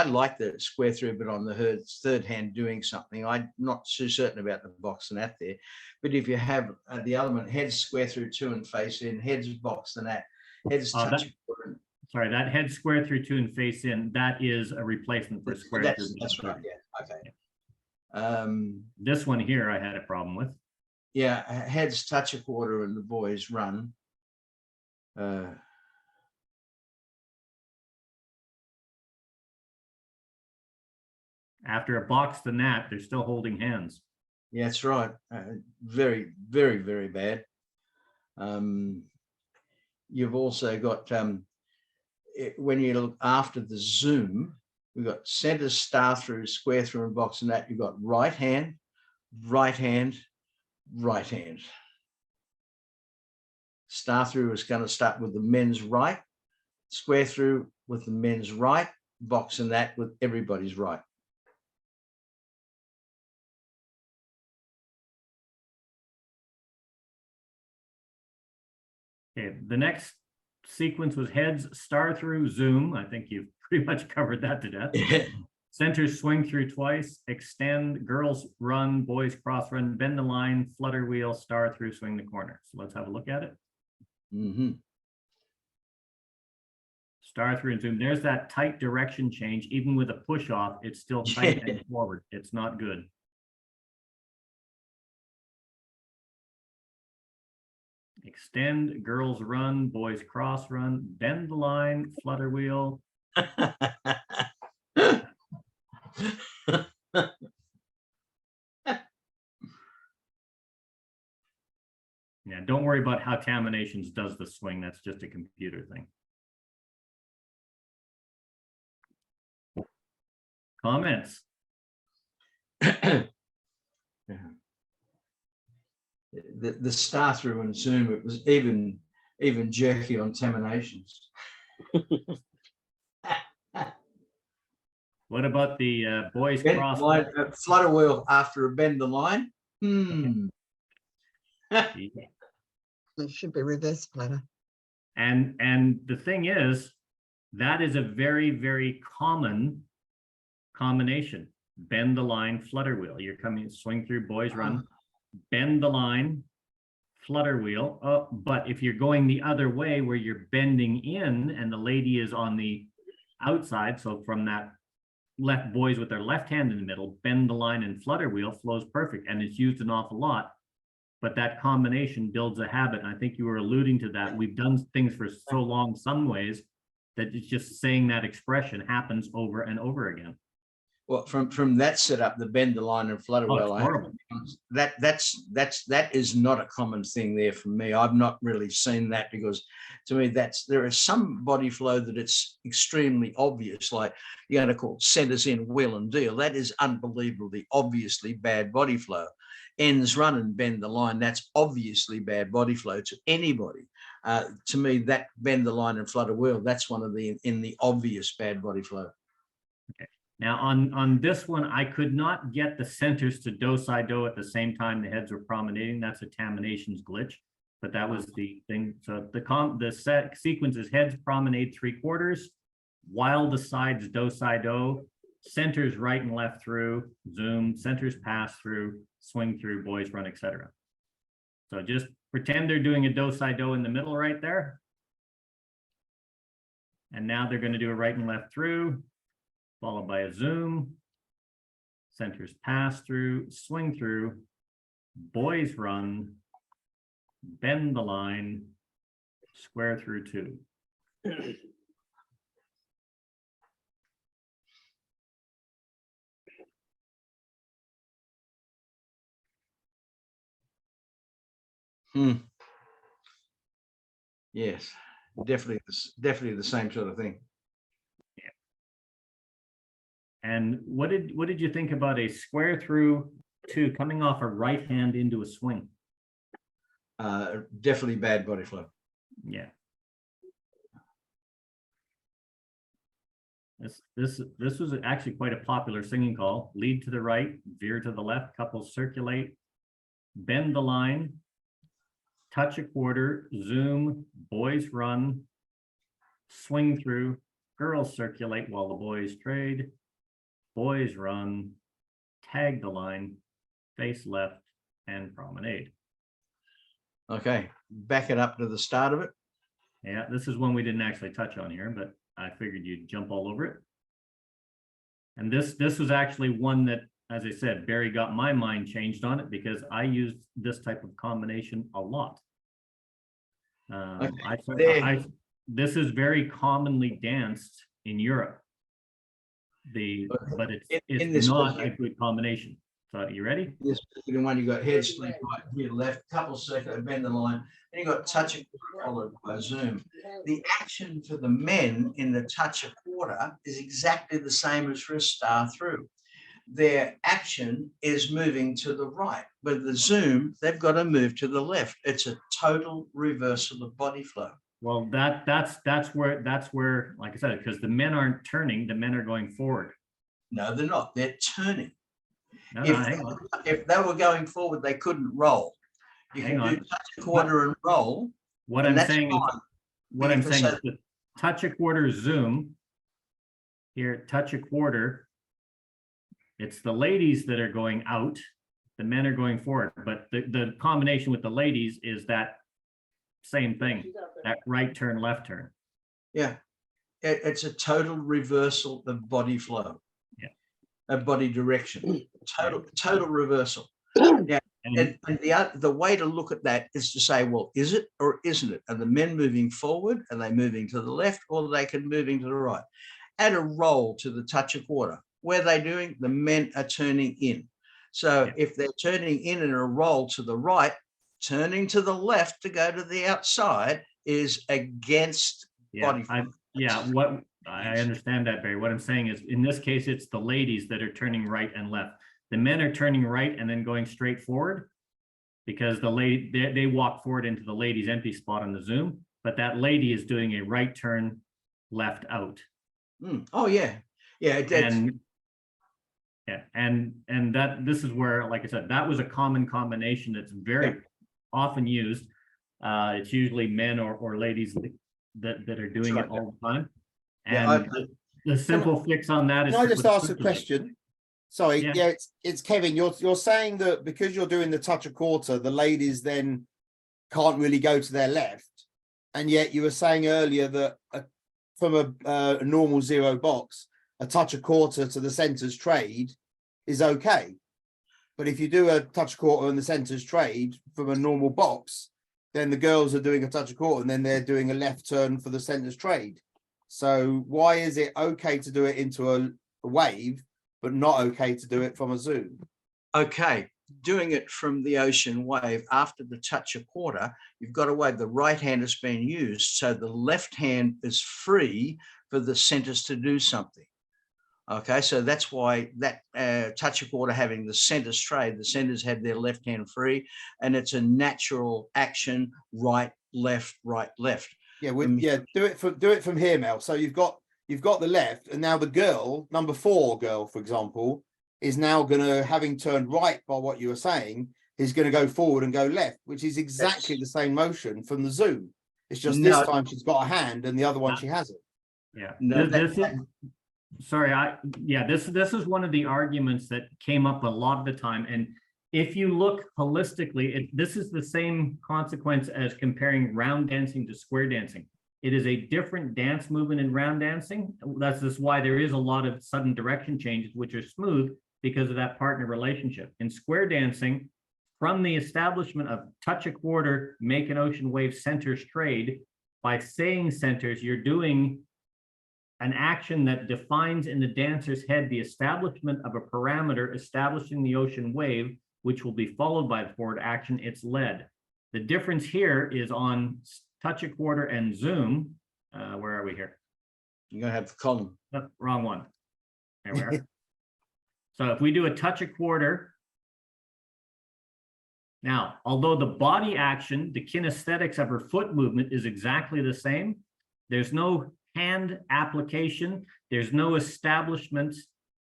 like the square through, but on the third hand doing something. I'm not too certain about the box and that there. But if you have the element heads square through 2 and face in, heads box and heads touch. Sorry, that head square through 2 and face in, that is a replacement for square through. That's right. Yeah. Okay. This one here I had a problem with. Yeah, heads touch a quarter and the boys run. After a box the gnat, they're still holding hands. Yeah, that's right. Very, very, very bad. You've also got when you look after the zoom, we've got center, star through, square through, and box and that. You've got right hand, right hand, right hand. Star through is going to start with the men's right, square through with the men's right, box and that with everybody's right. Okay, the next sequence was heads, star through, zoom. I think you've pretty much covered that to death. Centers swing through twice, extend, girls run, boys cross run, bend the line, flutter wheel, star through, swing the corner. So let's have a look at it. Mm-hmm. Star through and zoom. There's that tight direction change. Even with a push off, it's still tight and forward. It's not good. Extend, girls run, boys cross run, bend the line, flutter wheel. Yeah, don't worry about how Taminations does the swing. That's just a computer thing. Comments? The star through and zoom, it was even jerky on Taminations. What about the boys Bend cross? the line, flutter wheel after a bend the line. It should be reverse flutter. And the thing is, that is a very, very common combination. Bend the line, flutter wheel. You're coming, swing through, boys run, bend the line, flutter wheel. But if you're going the other way where you're bending in and the lady is on the outside, so from that left, boys with their left hand in the middle, bend the line and flutter wheel flows perfect, and it's used an awful lot. But that combination builds a habit. And I think you were alluding to that. We've done things for so long, some ways, that it's just saying that expression happens over and over again. Well, from that setup, the bend the line and flutter wheel, that is not a common thing there for me. I've not really seen that, because to me there is some body flow that it's extremely obvious, like you're going to call centers in, wheel and deal. That is unbelievably obviously bad body flow. Ends, run and bend the line, that's obviously bad body flow to anybody. To me, that bend the line and flutter wheel, that's one of the obvious bad body flow. Okay. Now on this one, I could not get the centers to do, si, do at the same time the heads were promenading. That's a Taminations glitch, but that was the thing. So the sequence is heads promenade 3/4, while the sides do, si, do, centers right and left through, zoom, centers pass through, swing through, boys run, etc. So just pretend they're doing a do, si, do in the middle right there. And now they're going to do a right and left through, followed by a zoom, centers pass through, swing through, boys run, bend the line, square through 2. Yes. definitely the same sort of thing. And what did you think about a square through two coming off a right hand into a swing? Definitely bad body flow. Yeah. This was actually quite a popular singing call. Lead to the right, veer to the left, couples circulate, bend the line, touch a quarter, zoom, boys run, swing through, girls circulate while the boys trade, boys run, tag the line, face left, and promenade. Okay, back it up to the start of it. Yeah, this is one we didn't actually touch on here, but I figured you'd jump all over it. And this was actually one that, as I said, Barry got my mind changed on it because I used this type of combination a lot. This is very commonly danced in Europe. But it's not a good combination. So you ready? This particular one, you got head split right here, left, couple circular, bend the line, then you got touch a quarter followed by zoom. The action for the men in the touch a quarter is exactly the same as for a star through. Their action is moving to the right, but the zoom, they've got to move to the left. It's a total reversal of body flow. Well, that's where, like I said, because the men aren't turning, the men are going forward. No, they're not. They're turning. No, hang on. If they were going forward, they couldn't roll. You Hang can on. do touch a quarter and roll. What and I'm that's saying is, fine. what I'm saying So- is the touch a quarter zoom. Here, touch a quarter. It's the ladies that are going out, the men are going forward, but the combination with the ladies is that same thing, that right turn, left turn. Yeah, it's a total reversal of body flow. Yeah. Of body direction. Total reversal. Yeah. And And the way to look at that is to say, well, is it or isn't it? Are the men moving forward? Are they moving to the left, or are they moving to the right? Add a roll to the touch a quarter. Where are they doing? The men are turning in. So Yeah. if they're turning in a roll to the right, turning to the left to go to the outside is against body flow. what I understand that, Barry. What I'm saying is, in this case, it's the ladies that are turning right and left. The men are turning right and then going straight forward because they walk forward into the ladies' empty spot on the Zoom, but that lady is doing a right turn, left out. Oh yeah, yeah. And that this is where, like I said, that was a common combination that's very often used. It's usually men or ladies that are doing it all the time. And the simple fix on that is. Can I just ask a question? Sorry, Yeah. it's Kevin. You're saying that because you're doing the touch a quarter, the ladies then can't really go to their left, and yet you were saying earlier that from a normal zero box, a touch a quarter to the centers trade is okay. But if you do a touch a quarter in the centers trade from a normal box, then the girls are doing a touch a quarter and then they're doing a left turn for the centers trade. So why is it okay to do it into a wave, but not okay to do it from a zoom? Okay, doing it from the ocean wave after the touch a quarter, you've got a wave. The right hand has been used, so the left hand is free for the centers to do something. Okay, so that's why that touch a quarter having the centers trade, the centers have their left hand free, and it's a natural action, right, left, right, left. Yeah, do it from here, Mel. So you've got the left, and now the girl, number 4 girl, for example, is now gonna, having turned right by what you were saying, is gonna go forward and go left, which is exactly the same motion from the zoom. It's just this time she's got a hand and the other one she hasn't. Yeah. No, This is one of the arguments that came up a lot of the time. And if you look holistically, this is the same consequence as comparing round dancing to square dancing. It is a different dance movement in round dancing. That's just why there is a lot of sudden direction changes, which are smooth because of that partner relationship. In square dancing, from the establishment of touch a quarter, make an ocean wave, centers trade, by saying centers, you're doing an action that defines in the dancer's head the establishment of a parameter establishing the ocean wave, which will be followed by the forward action it's led. The difference here is on touch a quarter, and zoom, where are we here? You're going to have the column. Oh, wrong one. There we are. So if we do a touch a quarter, now, although the body action, the kinesthetics of her foot movement is exactly the same, there's no hand application, there's no establishment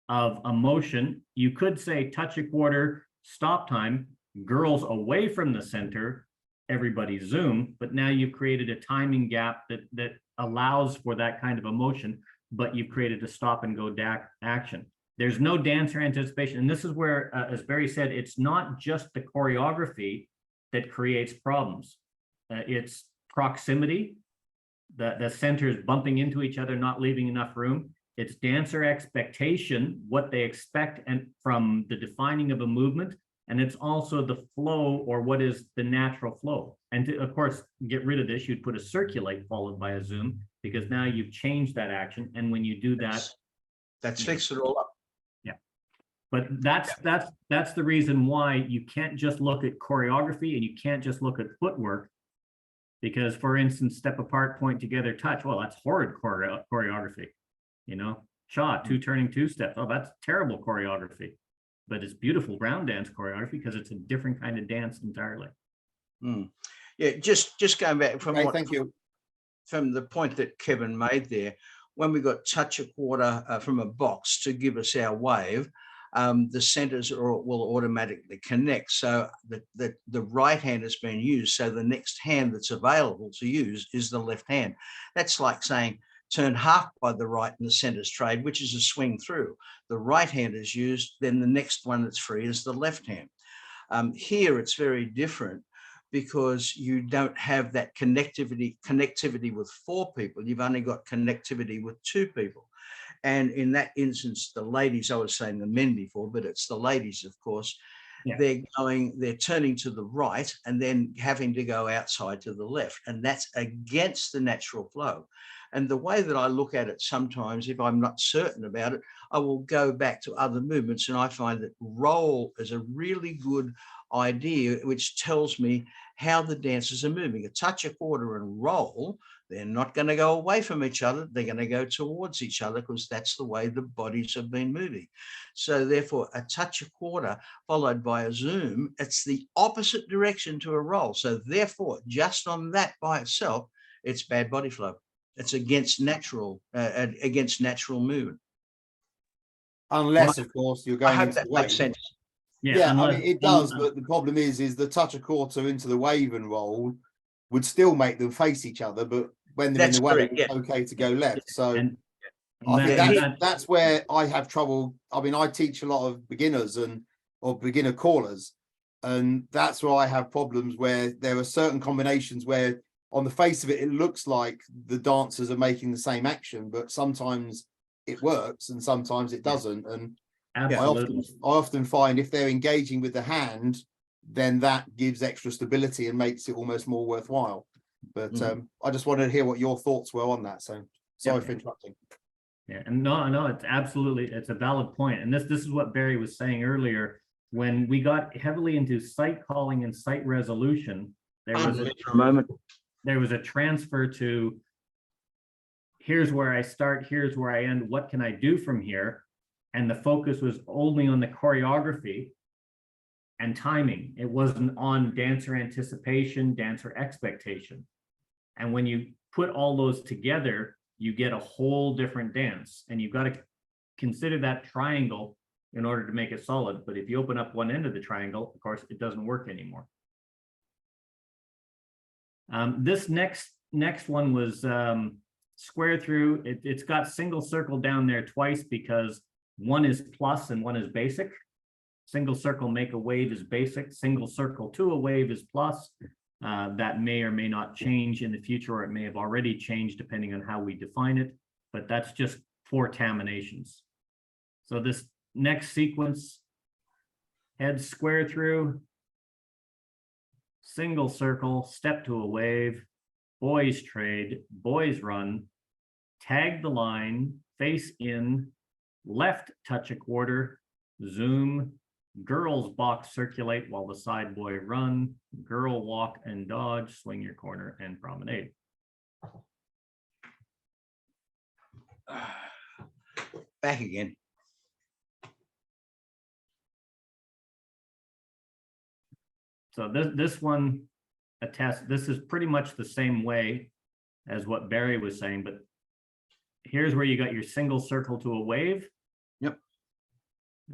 of a motion. You could say touch a quarter, stop time, girls away from the center, everybody zoom, but now you've created a timing gap that allows for that kind of a motion, but you've created a stop and go action. There's no dancer anticipation. And this is where, as Barry said, it's not just the choreography that creates problems. It's proximity, the centers bumping into each other, not leaving enough room. It's dancer expectation, what they expect and from the defining of a movement. And it's also the flow, or what is the natural flow. And to, of course, get rid of this, you'd put a circulate followed by a zoom, because now you've changed that action. And when you do that, that's fixed it all up. But that's the reason why you can't just look at choreography and you can't just look at footwork, because, for instance, step apart, point together, touch. Well, that's horrid choreography. You know, Shaw, 2 turning 2 steps. Oh, that's terrible choreography. But it's beautiful ground dance choreography because it's a different kind of dance entirely. Yeah, just going back from Okay, thank you. From the point that Kevin made there, when we got touch a quarter from a box to give us our wave, the centers will automatically connect. So the right hand has been used. So the next hand that's available to use is the left hand. That's like saying turn half by the right in the centers trade, which is a swing through. The right hand is used, then the next one that's free is the left hand. Here it's very different, because you don't have that connectivity with 4 people. You've only got connectivity with 2 people. And in that instance, the ladies, I was saying the men before, but it's the ladies, of course, Yeah. they're turning to the right and then having to go outside to the left. And that's against the natural flow. And the way that I look at it sometimes, if I'm not certain about it, I will go back to other movements, and I find that roll is a really good idea, which tells me how the dancers are moving. A touch, a quarter, and roll, they're not going to go away from each other. They're going to go towards each other, because that's the way the bodies have been moving. So therefore, a touch, a quarter followed by a zoom, it's the opposite direction to a roll. So therefore, just on that by itself, it's bad body flow. It's against natural movement. Unless, of course, you're I going hope into that the wave. makes sense. Yeah, I unless- mean, it does, but the problem is the touch a quarter into the wave and roll would still make them face each other, but when they're That's in the wave, correct, it's yeah. okay to go left. So and I think that- that's where I have trouble. I mean, I teach a lot of beginners or beginner callers, and that's where I have problems, where there are certain combinations where on the face of it, it looks like the dancers are making the same action, but sometimes it works and sometimes it doesn't. And absolutely. I often find if they're engaging with the hand, then that gives extra stability and makes it almost more worthwhile. But I just wanted to hear what your thoughts were on that. So sorry for interrupting. Yeah, and no, it's a valid point. And this is what Barry was saying earlier. When we got heavily into sight calling and sight resolution, there was a transfer to, here's where I start, here's where I end, what can I do from here? And the focus was only on the choreography and timing. It wasn't on dancer anticipation, dancer expectation. And when you put all those together, you get a whole different dance. And you've got to consider that triangle in order to make it solid. But if you open up one end of the triangle, of course, it doesn't work anymore. This next one was square through. It's got single circle down there twice, because one is plus and one is basic. Single circle make a wave is basic. Single circle to a wave is plus. That may or may not change in the future, or it may have already changed depending on how we define it. But that's just 4 terminations. So this next sequence, head square through, single circle, step to a wave, boys trade, boys run, tag the line, face in, left touch a quarter, zoom, Girls box circulate while the side boy run. Girl walk and dodge, swing your corner and promenade. Back again. So this one attests, this is pretty much the same way as what Barry was saying, but here's where you got your single circle to a wave. Yep.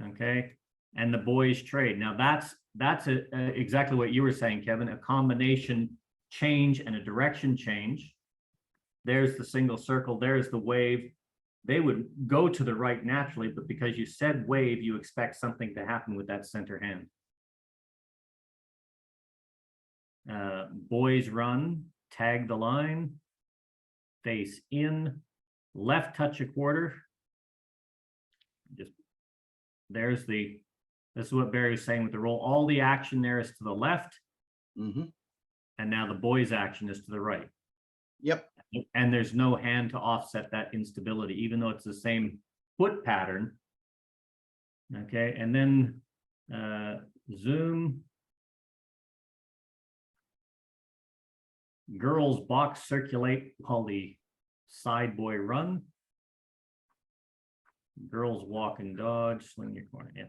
Okay. And the boys trade. Now that's exactly what you were saying, Kevin, a combination change and a direction change. There's the single circle, there's the wave. They would go to the right naturally, but because you said wave, you expect something to happen with that center hand. Boys run, tag the line, face in, left touch a quarter. Just there's the, this is what Barry was saying with the roll. All the action there is to the left. Mm-hmm. And now the boys' action is to the right. Yep. And there's no hand to offset that instability, even though it's the same foot pattern. Okay, and then zoom. Girls box circulate while the side boy run. Girls walk and dodge, swing your corner. Yeah.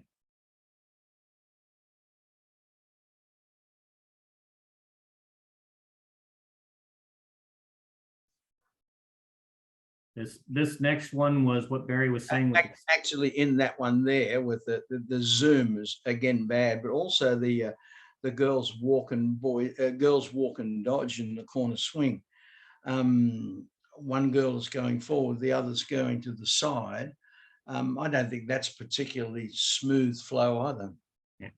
This next one was what Barry was saying. With Actually, in that one there with the zoom is again bad, but also the girls walk and girls walk and dodge in the corner swing. One girl is going forward, the other's going to the side. I don't think that's particularly smooth flow either. Yeah.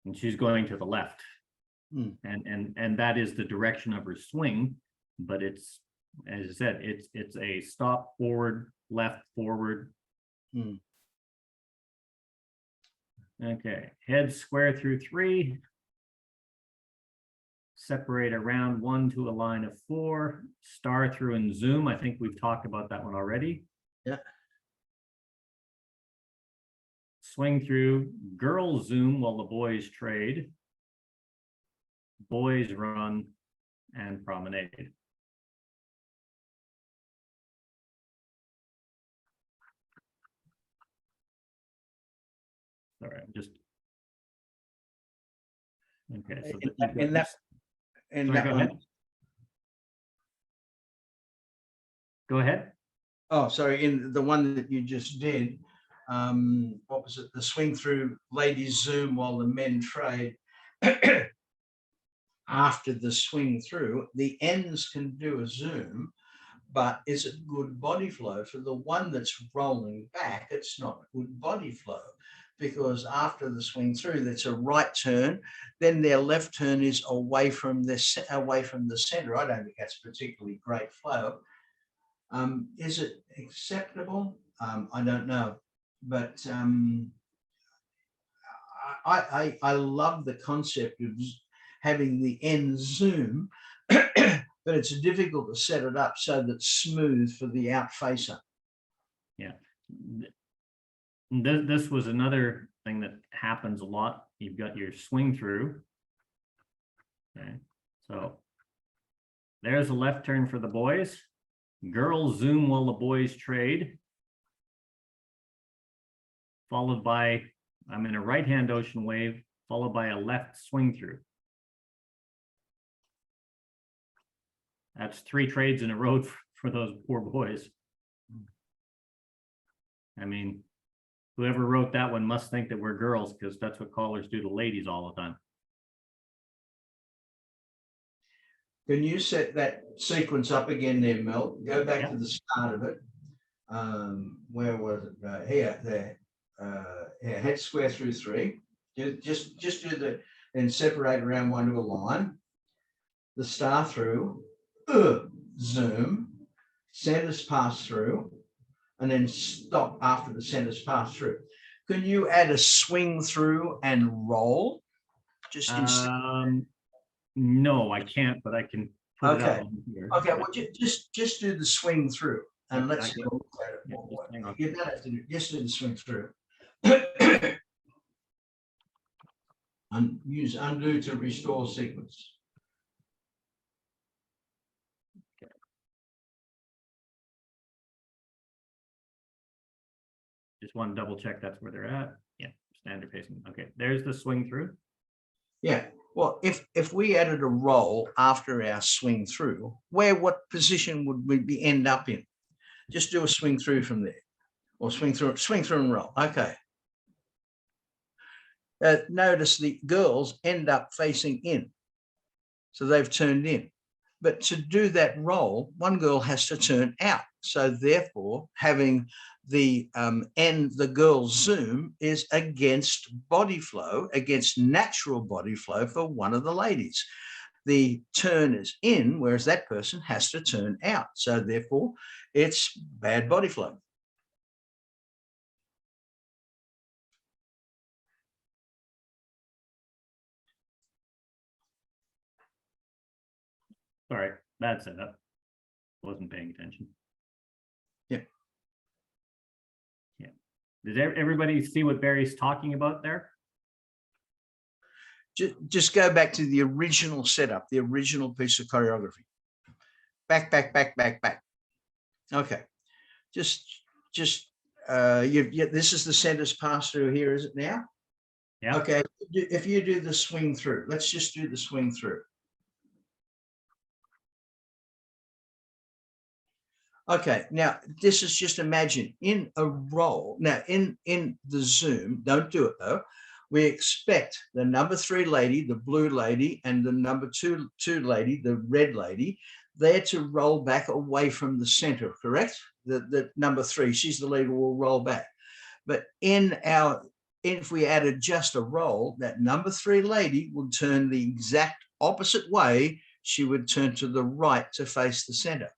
And she's going to the left. And that is the direction of her swing, but it's, as I said, it's a stop, forward, left, forward. Okay, head square through 3. Separate around 1 to a line of 4. Star through and zoom. I think we've talked about that one already. Yeah. Swing through, girls zoom while the boys trade. Boys run and promenade. Sorry, I'm just okay. So go ahead. Oh, sorry. In the one that you just did, what was it? The swing through, ladies zoom while the men trade. After the swing through, the ends can do a zoom, but is it good body flow? For the one that's rolling back, it's not good body flow, because after the swing through, that's a right turn, then their left turn is away from the center. I don't think that's particularly great flow. Is it acceptable? I don't know, but I love the concept of having the end zoom, but it's difficult to set it up so that's smooth for the out facer. Yeah. This was another thing that happens a lot. You've got your swing through. Okay, so there's a left turn for the boys. Girls zoom while the boys trade. Followed by, I'm in a right hand ocean wave, followed by a left swing through. That's 3 trades in a row for those poor boys. I mean, whoever wrote that one must think that we're girls, because that's what callers do to ladies all the time. Can you set that sequence up again there, Mel? Go back to the start of it. Where was it? Here, there. Yeah, head square through 3. Just do the, and separate around 1 to a line. The star through, zoom, centers pass through, and then stop after the centers pass through. Can you add a swing through and roll? Just no, I can't, but I can put it up on here. Okay, well, just do the swing through, and let's look at it. Yeah, You don't have to do, just do the swing through. And use undo to restore sequence. Just want to double check that's where they're at. Yeah, standard pacing. Okay, there's the swing through. Yeah. Well, if we added a roll after our swing through, what position would we end up in? Just do a swing through from there, or swing through and roll. Okay. Notice the girls end up facing in, so they've turned in. But to do that roll, one girl has to turn out. So therefore, having the girl's zoom is against body flow, against natural body flow for one of the ladies. The turn is in, whereas that person has to turn out. So therefore, it's bad body flow. Sorry, bad setup. Wasn't paying attention. Yeah. Yeah. Does everybody see what Barry's talking about there? Just go back to the original setup, the original piece of choreography. Back. Okay. This is the center's pass through here, is it now? Yeah. Okay. If you do the swing through, let's just do the swing through. Okay, now this is just imagine in a roll. Now in the zoom, don't do it though. We expect the number 3 lady, the blue lady, and the number 2 lady, the red lady, they're to roll back away from the center, correct? The number 3, she's the leader, will roll back. But if we added just a roll, that number 3 lady would turn the exact opposite way. She would turn to the right to face the center.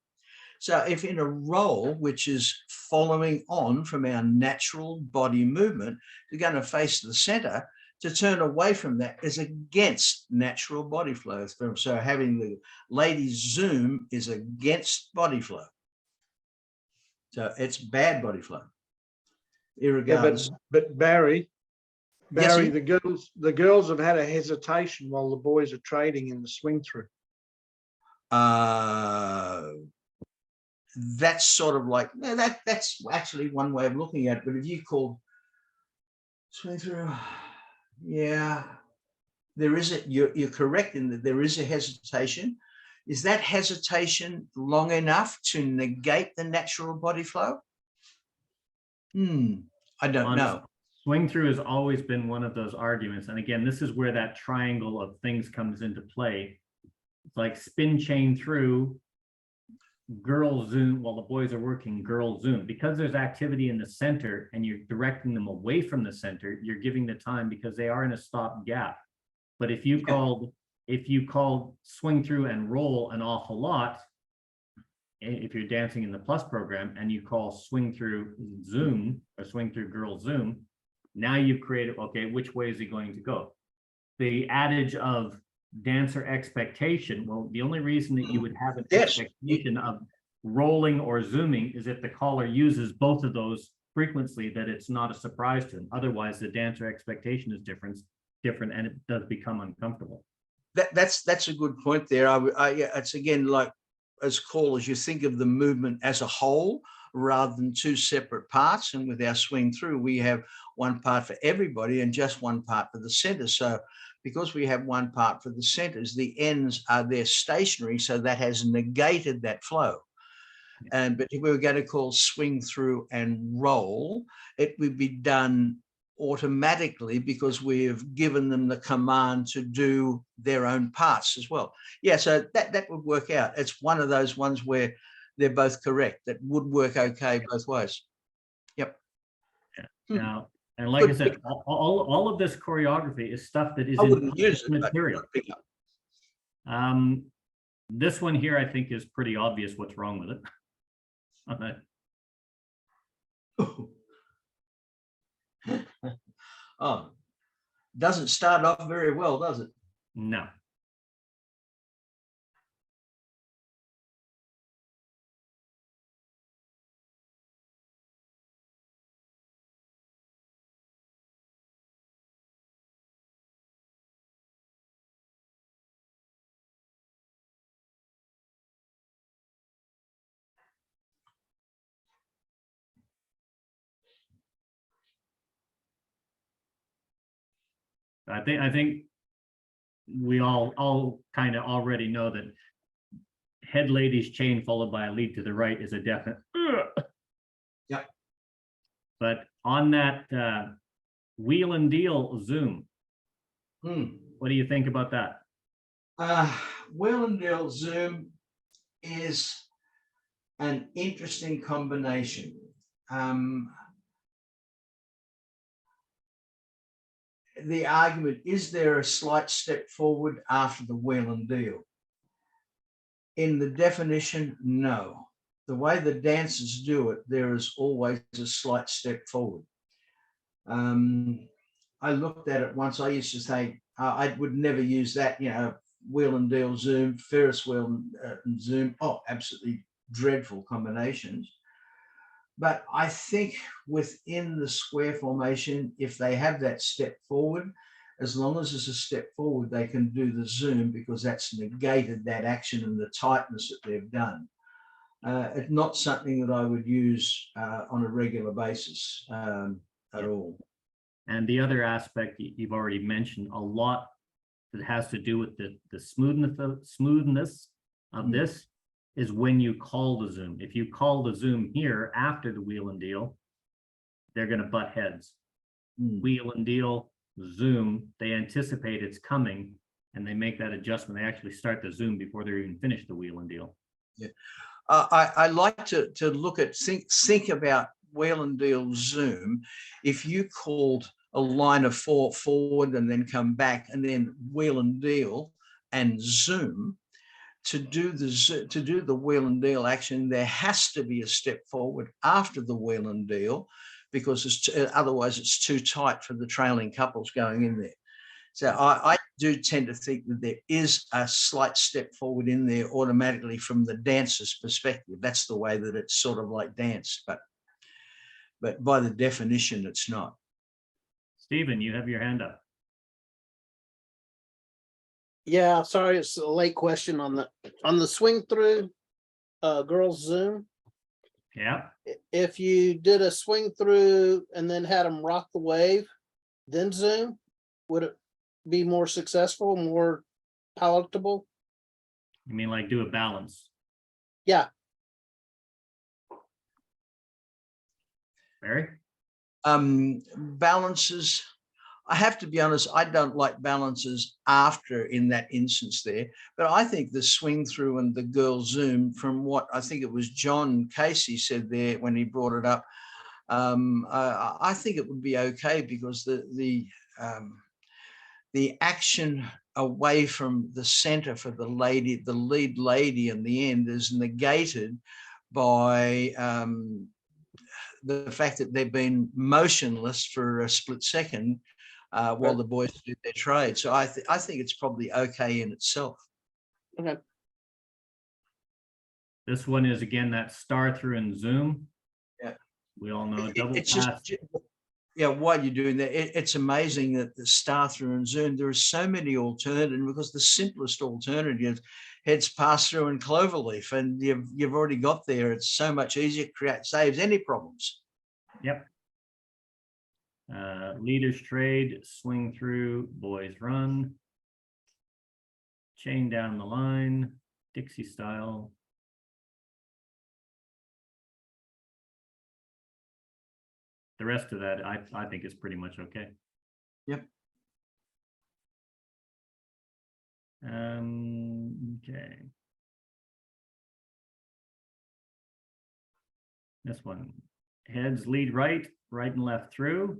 So if in a roll, which is following on from our natural body movement, you're going to face the center, to turn away from that is against natural body flow. So having the lady's zoom is against body flow. So it's bad body flow. Irregardless. But Barry, Yes, sir. the girls have had a hesitation while the boys are trading in the swing through. That's sort of like that's actually one way of looking at it. But if you called swing through, yeah, there is you're correct in that there is a hesitation. Is that hesitation long enough to negate the natural body flow? I don't know. Swing through has always been one of those arguments. And again, this is where that triangle of things comes into play. It's like spin chain through, girl zoom while the boys are working, girl zoom. Because there's activity in the center and you're directing them away from the center, you're giving the time because they are in a stop gap. But if you called swing through and roll an awful lot, if you're dancing in the plus program and you call swing through zoom or swing through girl zoom, now you've created, okay, which way is he going to go? The adage of dancer expectation, well, the only reason that you would have an expectation of rolling or zooming is if the caller uses both of those frequently, that it's not a surprise to them. Otherwise, the dancer expectation is different and it does become uncomfortable. That's a good point there. It's again like as callers, you think of the movement as a whole rather than 2 separate parts. And with our swing through, we have one part for everybody and just one part for the center. So because we have one part for the centers, the ends are there stationary. So that has negated that flow. But if we were going to call swing through and roll, it would be done automatically because we have given them the command to do their own parts as well. Yeah, so that would work out. It's one of those ones where they're both correct. That would work okay both ways. Yep. Yeah. Now, and like I said, all of this choreography is stuff that is I wouldn't use it, material. This one here, I think, is pretty obvious what's wrong with it. Oh, doesn't start off very well, does it? No. I think we all kind of already know that head ladies chain followed by a lead to the right is a definite. Yep. But on that wheel and deal zoom, what do you think about that? Wheel and deal zoom is an interesting combination. The argument, is there a slight step forward after the wheel and deal? In the definition, no. The way the dancers do it, there is always a slight step forward. I looked at it once. I used to say, I would never use that, you know, wheel and deal zoom, Ferris wheel and zoom. Oh, absolutely dreadful combinations. But I think within the square formation, if they have that step forward, as long as it's a step forward, they can do the zoom because that's negated that action and the tightness that they've done. It's not something that I would use on a regular basis at all. And the other aspect you've already mentioned a lot that has to do with the smoothness of this is when you call the zoom. If you call the zoom here after the wheel and deal, they're going to butt heads. Wheel and deal, zoom, they anticipate it's coming and they make that adjustment. They actually start the zoom before they're even finished the wheel and deal. Yeah, I like to look at think about wheel and deal zoom. If you called a line of 4 forward and then come back and then wheel and deal and zoom, to do the wheel and deal action, there has to be a step forward after the wheel and deal, because otherwise it's too tight for the trailing couples going in there. So I do tend to think that there is a slight step forward in there automatically from the dancer's perspective. That's the way that it's sort of like danced, but by the definition, it's not. Stephen, you have your hand up. Yeah, sorry, it's a late question on the swing through girls zoom. Yeah. If you did a swing through and then had them rock the wave, then zoom, would it be more successful, more palatable? You mean like do a balance? Yeah. Barry? Balances, I have to be honest, I don't like balances after in that instance there, but I think the swing through and the girl zoom, from what I think it was John Casey said there when he brought it up, I think it would be okay because the action away from the center for the lead lady in the end is negated by the fact that they've been motionless for a split second while the boys do their trade. So I think it's probably okay in itself. Okay. This one is again that star through and zoom. Yeah. We all know double It's pass. just, yeah, while you're doing that, it's amazing that the star through and zoom, there are so many alternatives, because the simplest alternative, heads pass through and cloverleaf, and you've already got there. It's so much easier, saves any problems. Yep. Leaders trade, swing through, boys run, chain down the line, Dixie style. The rest of that, I think is pretty much okay. Yep. Okay. This one, heads lead right, right and left through,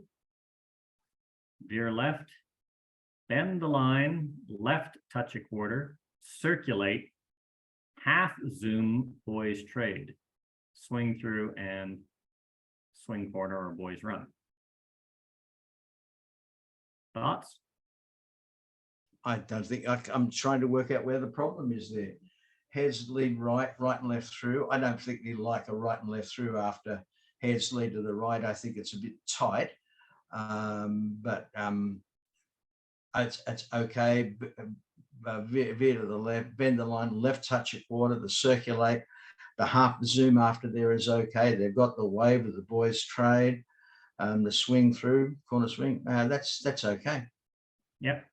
veer left, bend the line, left touch a quarter, circulate, half zoom, boys trade, swing through and swing corner or boys run. Thoughts? I don't think, I'm trying to work out where the problem is there. Heads lead right, right and left through. I don't think you like a right and left through after heads lead to the right. I think it's a bit tight, but it's okay. Veer to the left, bend the line, left touch a quarter, the circulate, the half zoom after there is okay. They've got the wave of the boys trade, the swing through, corner swing. That's okay. Yep.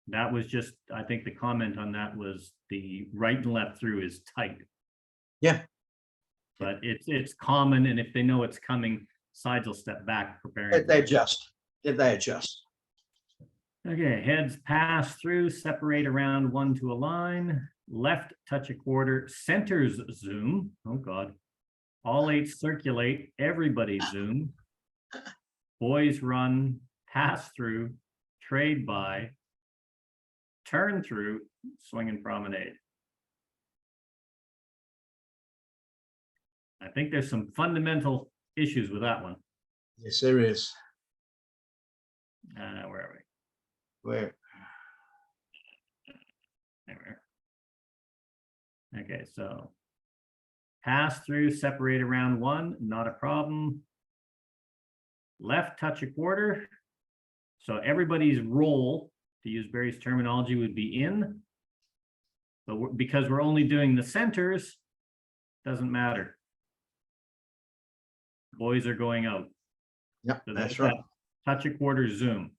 That was just, I think the comment on that was the right and left through is tight. Yeah. But it's common, and if they know it's coming, sides will step back preparing. They adjust. They adjust. Okay, heads pass through, separate around one to a line, left touch a quarter, centers zoom. Oh God. All 8 circulate, everybody zoom. Boys run, pass through, trade by, turn through, swing and promenade. I think there's some fundamental issues with that one. Yes, there is. Where are we? Where? There we are. Okay, so pass through, separate around one, not a problem. Left touch a quarter. So everybody's role, to use Barry's terminology, would be in. But because we're only doing the centers, doesn't matter. Boys are going out. Yep, So that's right. Touch a quarter zoom.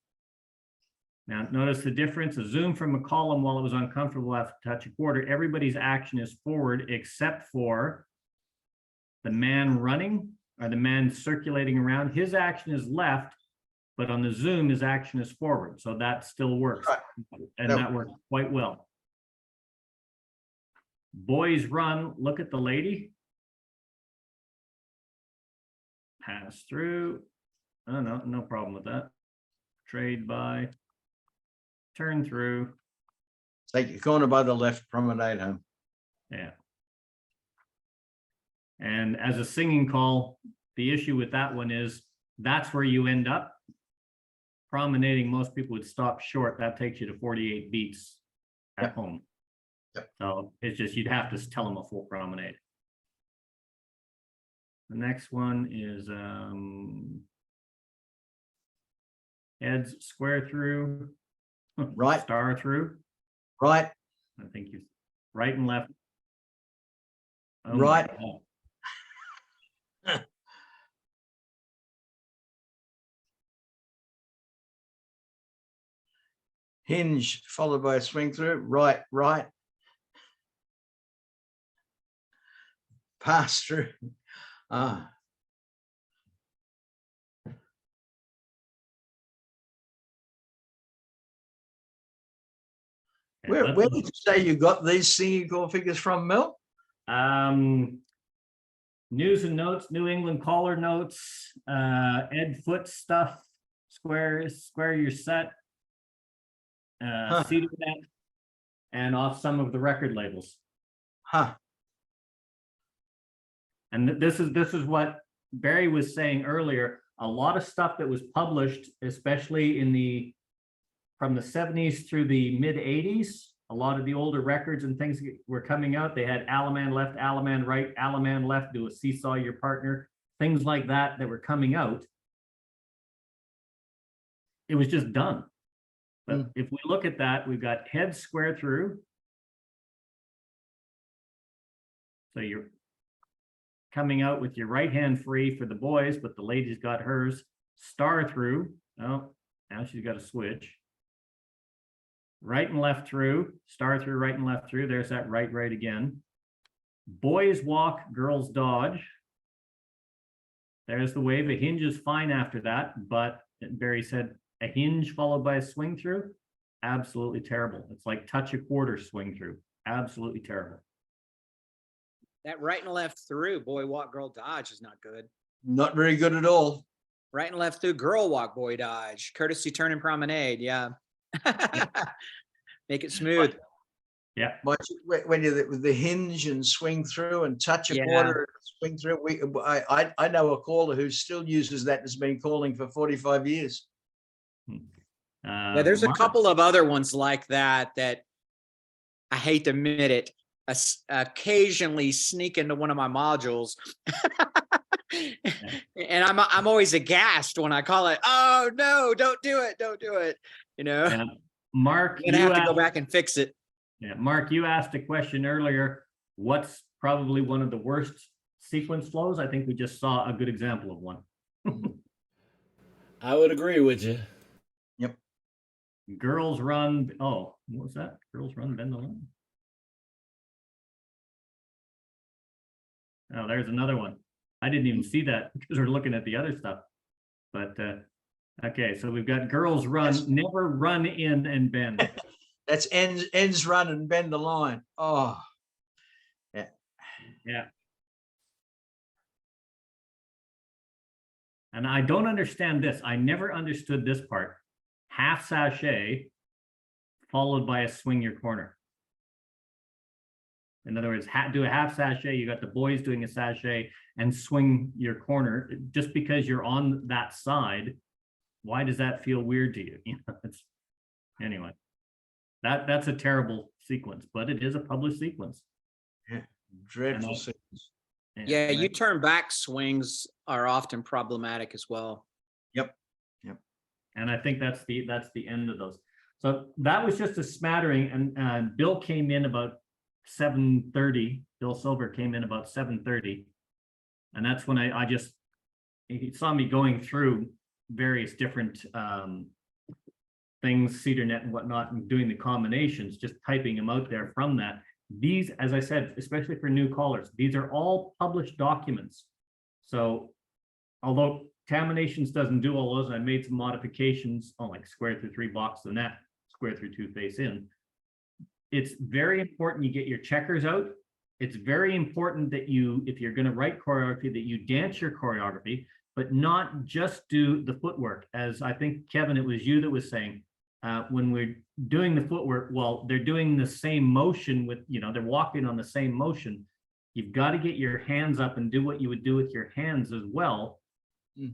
Now notice the difference. A zoom from a column while it was uncomfortable after touch a quarter. Everybody's action is forward except for the man running or the man circulating around. His action is left, but on the zoom, his action is forward. So that still works. Right. And that works quite well. Boys run, look at the lady. Pass through. Oh, no problem with that. Trade by. Turn through. Take your corner by the left, promenade home. Yeah. And as a singing call, the issue with that one is that's where you end up. Promenading, most people would stop short. That takes you to 48 beats at home. Yep. So it's just, you'd have to tell them a full promenade. The next one is heads square through, Right. star through. Right. I think you right and left. Oh my Right. God. Hinge followed by a swing through. Right, right. Pass through. Ah. Where did you say you got these singing call figures from, Mel? News and notes, New England caller notes, Ed Foot stuff, square your set, Cedar Net, and off some of the record labels. Huh. And this is what Barry was saying earlier. A lot of stuff that was published, especially in from the 70s through the mid 80s, a lot of the older records and things were coming out. They had Alaman left, Alaman right, Alaman left, do a seesaw your partner, things like that were coming out. It was just done. But if we look at that, we've got head square through. So you're coming out with your right hand free for the boys, but the lady's got hers. Star through. Oh, now she's got a switch. Right and left through, star through, right and left through. There's that right again. Boys walk, girls dodge. There's the wave. A hinge is fine after that, but Barry said a hinge followed by a swing through, absolutely terrible. It's like touch a quarter swing through, absolutely terrible. That right and left through, boy walk, girl dodge is not good. Not very good at all. Right and left through, girl walk, boy dodge. Courtesy turn and promenade, yeah. Make it smooth. Yeah. But when you're with the hinge and swing through and touch a quarter, swing through, I know a caller who still uses that, has been calling for 45 years. Yeah, there's a couple of other ones like that I hate to admit it, occasionally sneak into one of my modules. And I'm always aghast when I call it, oh no, don't do it. You know, Mark, you're gonna have to go back and fix it. Yeah, Mark, you asked a question earlier. What's probably one of the worst sequence flows? I think we just saw a good example of one. I would agree with you. Girls run. Oh, what was that? Girls run, bend the line. Oh, there's another one. I didn't even see that because we're looking at the other stuff. But okay, so we've got girls run, Yes. never run in and bend. That's ends run and bend the line. Oh, Yeah. And I don't understand this. I never understood this part. Half sachet followed by a swing your corner. In other words, do a half sachet, you got the boys doing a sachet and swing your corner. Just because you're on that side, why does that feel weird to you? You know, anyway, that's a terrible sequence, but it is a published sequence. yeah, dreadful sequence. Yeah, you turn back swings are often problematic as well. Yep. And I think that's the end of those. So that was just a smattering, and Bill came in about 7:30. Bill Silver came in about 7:30, and that's when he saw me going through various different things, CedarNet and whatnot, and doing the combinations, just typing them out there from that. These, as I said, especially for new callers, these are all published documents. So although Taminations doesn't do all those, and I made some modifications on like square through 3 blocks of net, square through 2 face in. It's very important you get your checkers out. It's very important that you, if you're going to write choreography, that you dance your choreography, but not just do the footwork. As I think, Kevin, it was you that was saying, when we're doing the footwork, well, they're doing the same motion with, they're walking on the same motion. You've got to get your hands up and do what you would do with your hands as well,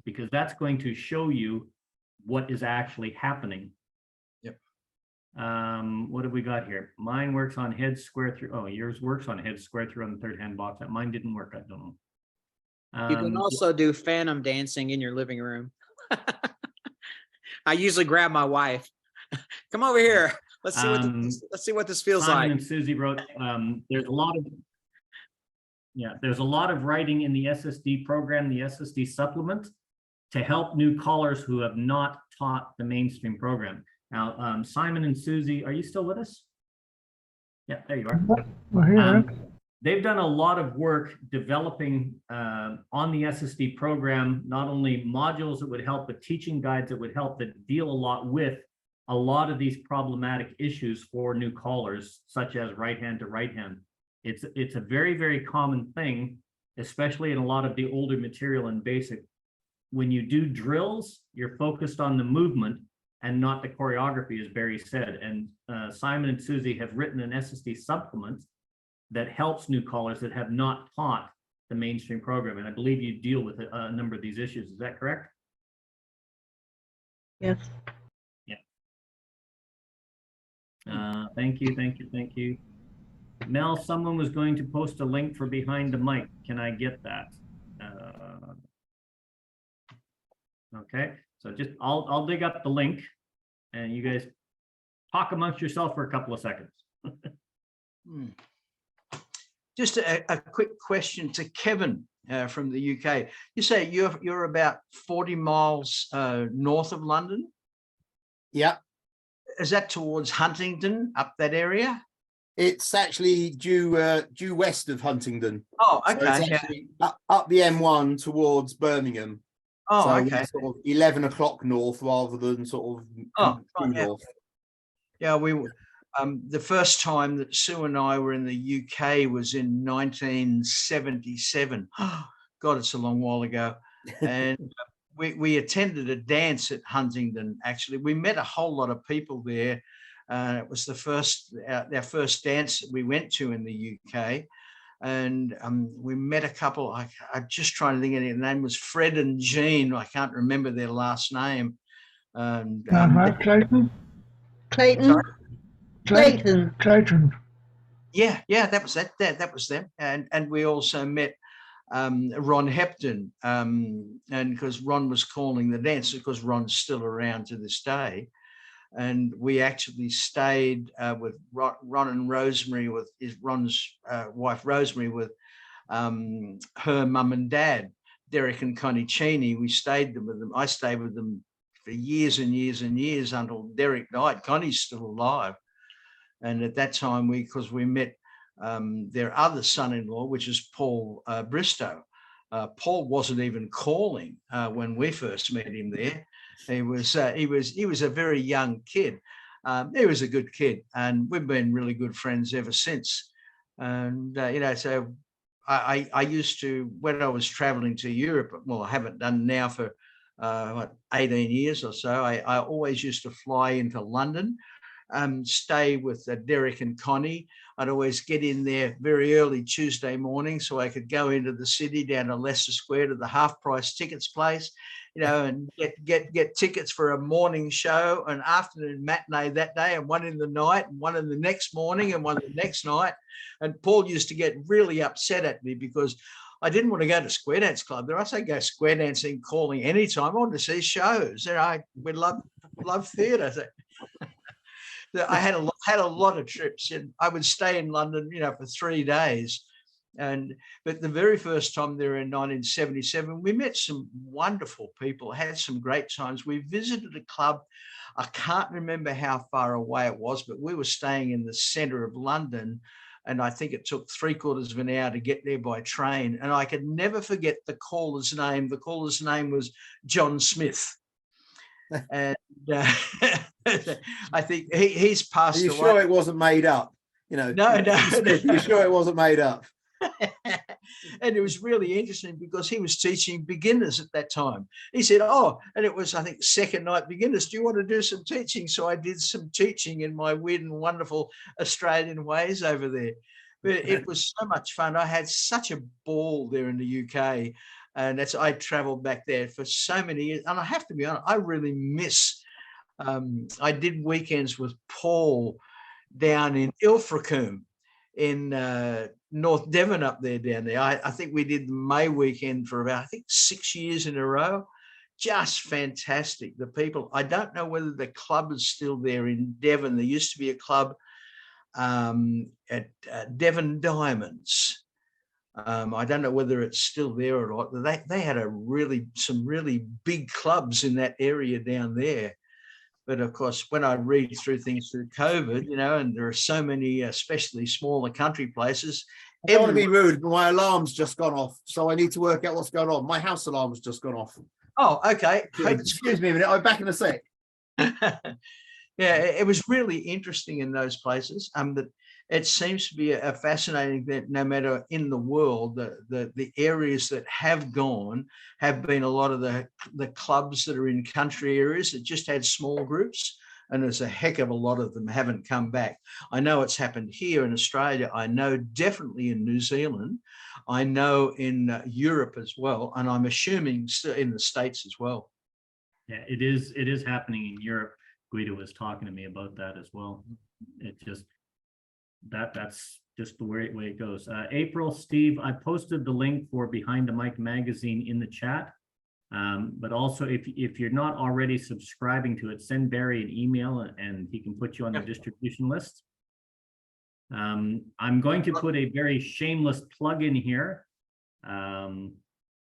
because that's going to show you what is actually happening. Yep. What have we got here? Mine works on head square through. Oh, yours works on head square through on the third hand box. Mine didn't work. I don't know. You can also do phantom dancing in your living room. I usually grab my wife. Come over here. Let's see what this feels Simon like. and Susie wrote, there's a lot of writing in the SSD program, the SSD supplement, to help new callers who have not taught the mainstream program. Now, Simon and Susie, are you still with us? Yeah, there you are. We're here. They've done a lot of work developing on the SSD program, not only modules that would help, but teaching guides that would help, that deal a lot with a lot of these problematic issues for new callers, such as right hand to right hand. It's a very, very common thing, especially in a lot of the older material and basic. When you do drills, you're focused on the movement and not the choreography, as Barry said. And Simon and Susie have written an SSD supplement that helps new callers that have not taught the mainstream program. And I believe you deal with a number of these issues. Is that correct? Yes. Yeah. Thank you. Mel, someone was going to post a link for Behind the Mic. Can I get that? Okay, so just I'll dig up the link, and you guys talk amongst yourself for a couple of seconds. Just a quick question to Kevin from the UK. You say you're about 40 miles north of London? Yeah. Is that towards Huntingdon, up that area? It's actually due west of Huntingdon. Oh, So okay. it's actually up the M1 towards Birmingham. Oh, so okay. we're sort of 11 o'clock north rather than sort of true north. Yeah, we the first time that Sue and I were in the UK was in 1977. God, it's a long while ago. And we attended a dance at Huntingdon. Actually, we met a whole lot of people there. It was our first dance that we went to in the UK, and we met a couple. I'm just trying to think of it. Their name was Fred and Jean. I can't remember their last name. And Clayton. Clayton. Clayton. Clayton. Yeah, that was that. That was them. And we also met Ron Hepton, and because Ron was calling the dance, because Ron's still around to this day. And we actually stayed with Ron and Rosemary, with Ron's wife Rosemary, with her mum and dad, Derek and Connie Cheney. We stayed with them. I stayed with them for years and years and years until Derek died. Connie's still alive. And at that time, because we met their other son-in-law, which is Paul Bristow. Paul wasn't even calling when we first met him there. He was a very young kid. He was a good kid, and we've been really good friends ever since. And so I used to, when I was traveling to Europe, well, I haven't done now for 18 years or so. I always used to fly into London, stay with Derek and Connie. I'd always get in there very early Tuesday morning so I could go into the city down to Leicester Square to the half price tickets place, and get tickets for a morning show, an afternoon matinee that day, and one in the night, and one in the next morning, and one the next night. And Paul used to get really upset at me because I didn't want to go to Square Dance Club. There I say go square dancing, calling anytime. I want to see shows. We love theatre. I had a lot of trips, and I would stay in London, for 3 days. But the very first time there in 1977, we met some wonderful people, had some great times. We visited a club. I can't remember how far away it was, but we were staying in the centre of London, and I think it took 3/4 of an hour to get there by train. And I could never forget the caller's name. The caller's name was John Smith. And I think he's passed away. Are you sure it wasn't made up? No. You sure it wasn't made up? And it was really interesting because he was teaching beginners at that time. He said, and it was, I think, second night beginners. Do you want to do some teaching? So I did some teaching in my weird and wonderful Australian ways over there. But it was so much fun. I had such a ball there in the UK. And I traveled back there for so many years. And I have to be honest, I really miss, I did weekends with Paul down in Ilfracombe in North Devon up there down there. I think we did the May weekend for about, 6 years in a row. Just fantastic. The people, I don't know whether the club is still there in Devon. There used to be a club at Devon Diamonds. I don't know whether it's still there or not. They had some really big clubs in that area down there. But of course, when I read through things through COVID, and there are so many, especially smaller country places. I don't want to be rude, but my alarm's just gone off, so I need to work out what's going on. My house alarm's just gone off. Oh, okay. Excuse me a minute. I'm back in a sec. Yeah, it was really interesting in those places. That it seems to be a fascinating that no matter in the world, the areas that have gone have been a lot of the clubs that are in country areas that just had small groups, and there's a heck of a lot of them haven't come back. I know it's happened here in Australia. I know definitely in New Zealand. I know in Europe as well, and I'm assuming still in the States as well. Yeah, it is happening in Europe. Guido was talking to me about that as well. It just that's just the way it goes. April, Steve, I posted the link for Behind the Mic magazine in the chat. But also, if you're not already subscribing to it, send Barry an email and he can put you on the distribution list. I'm going to put a very shameless plug in here.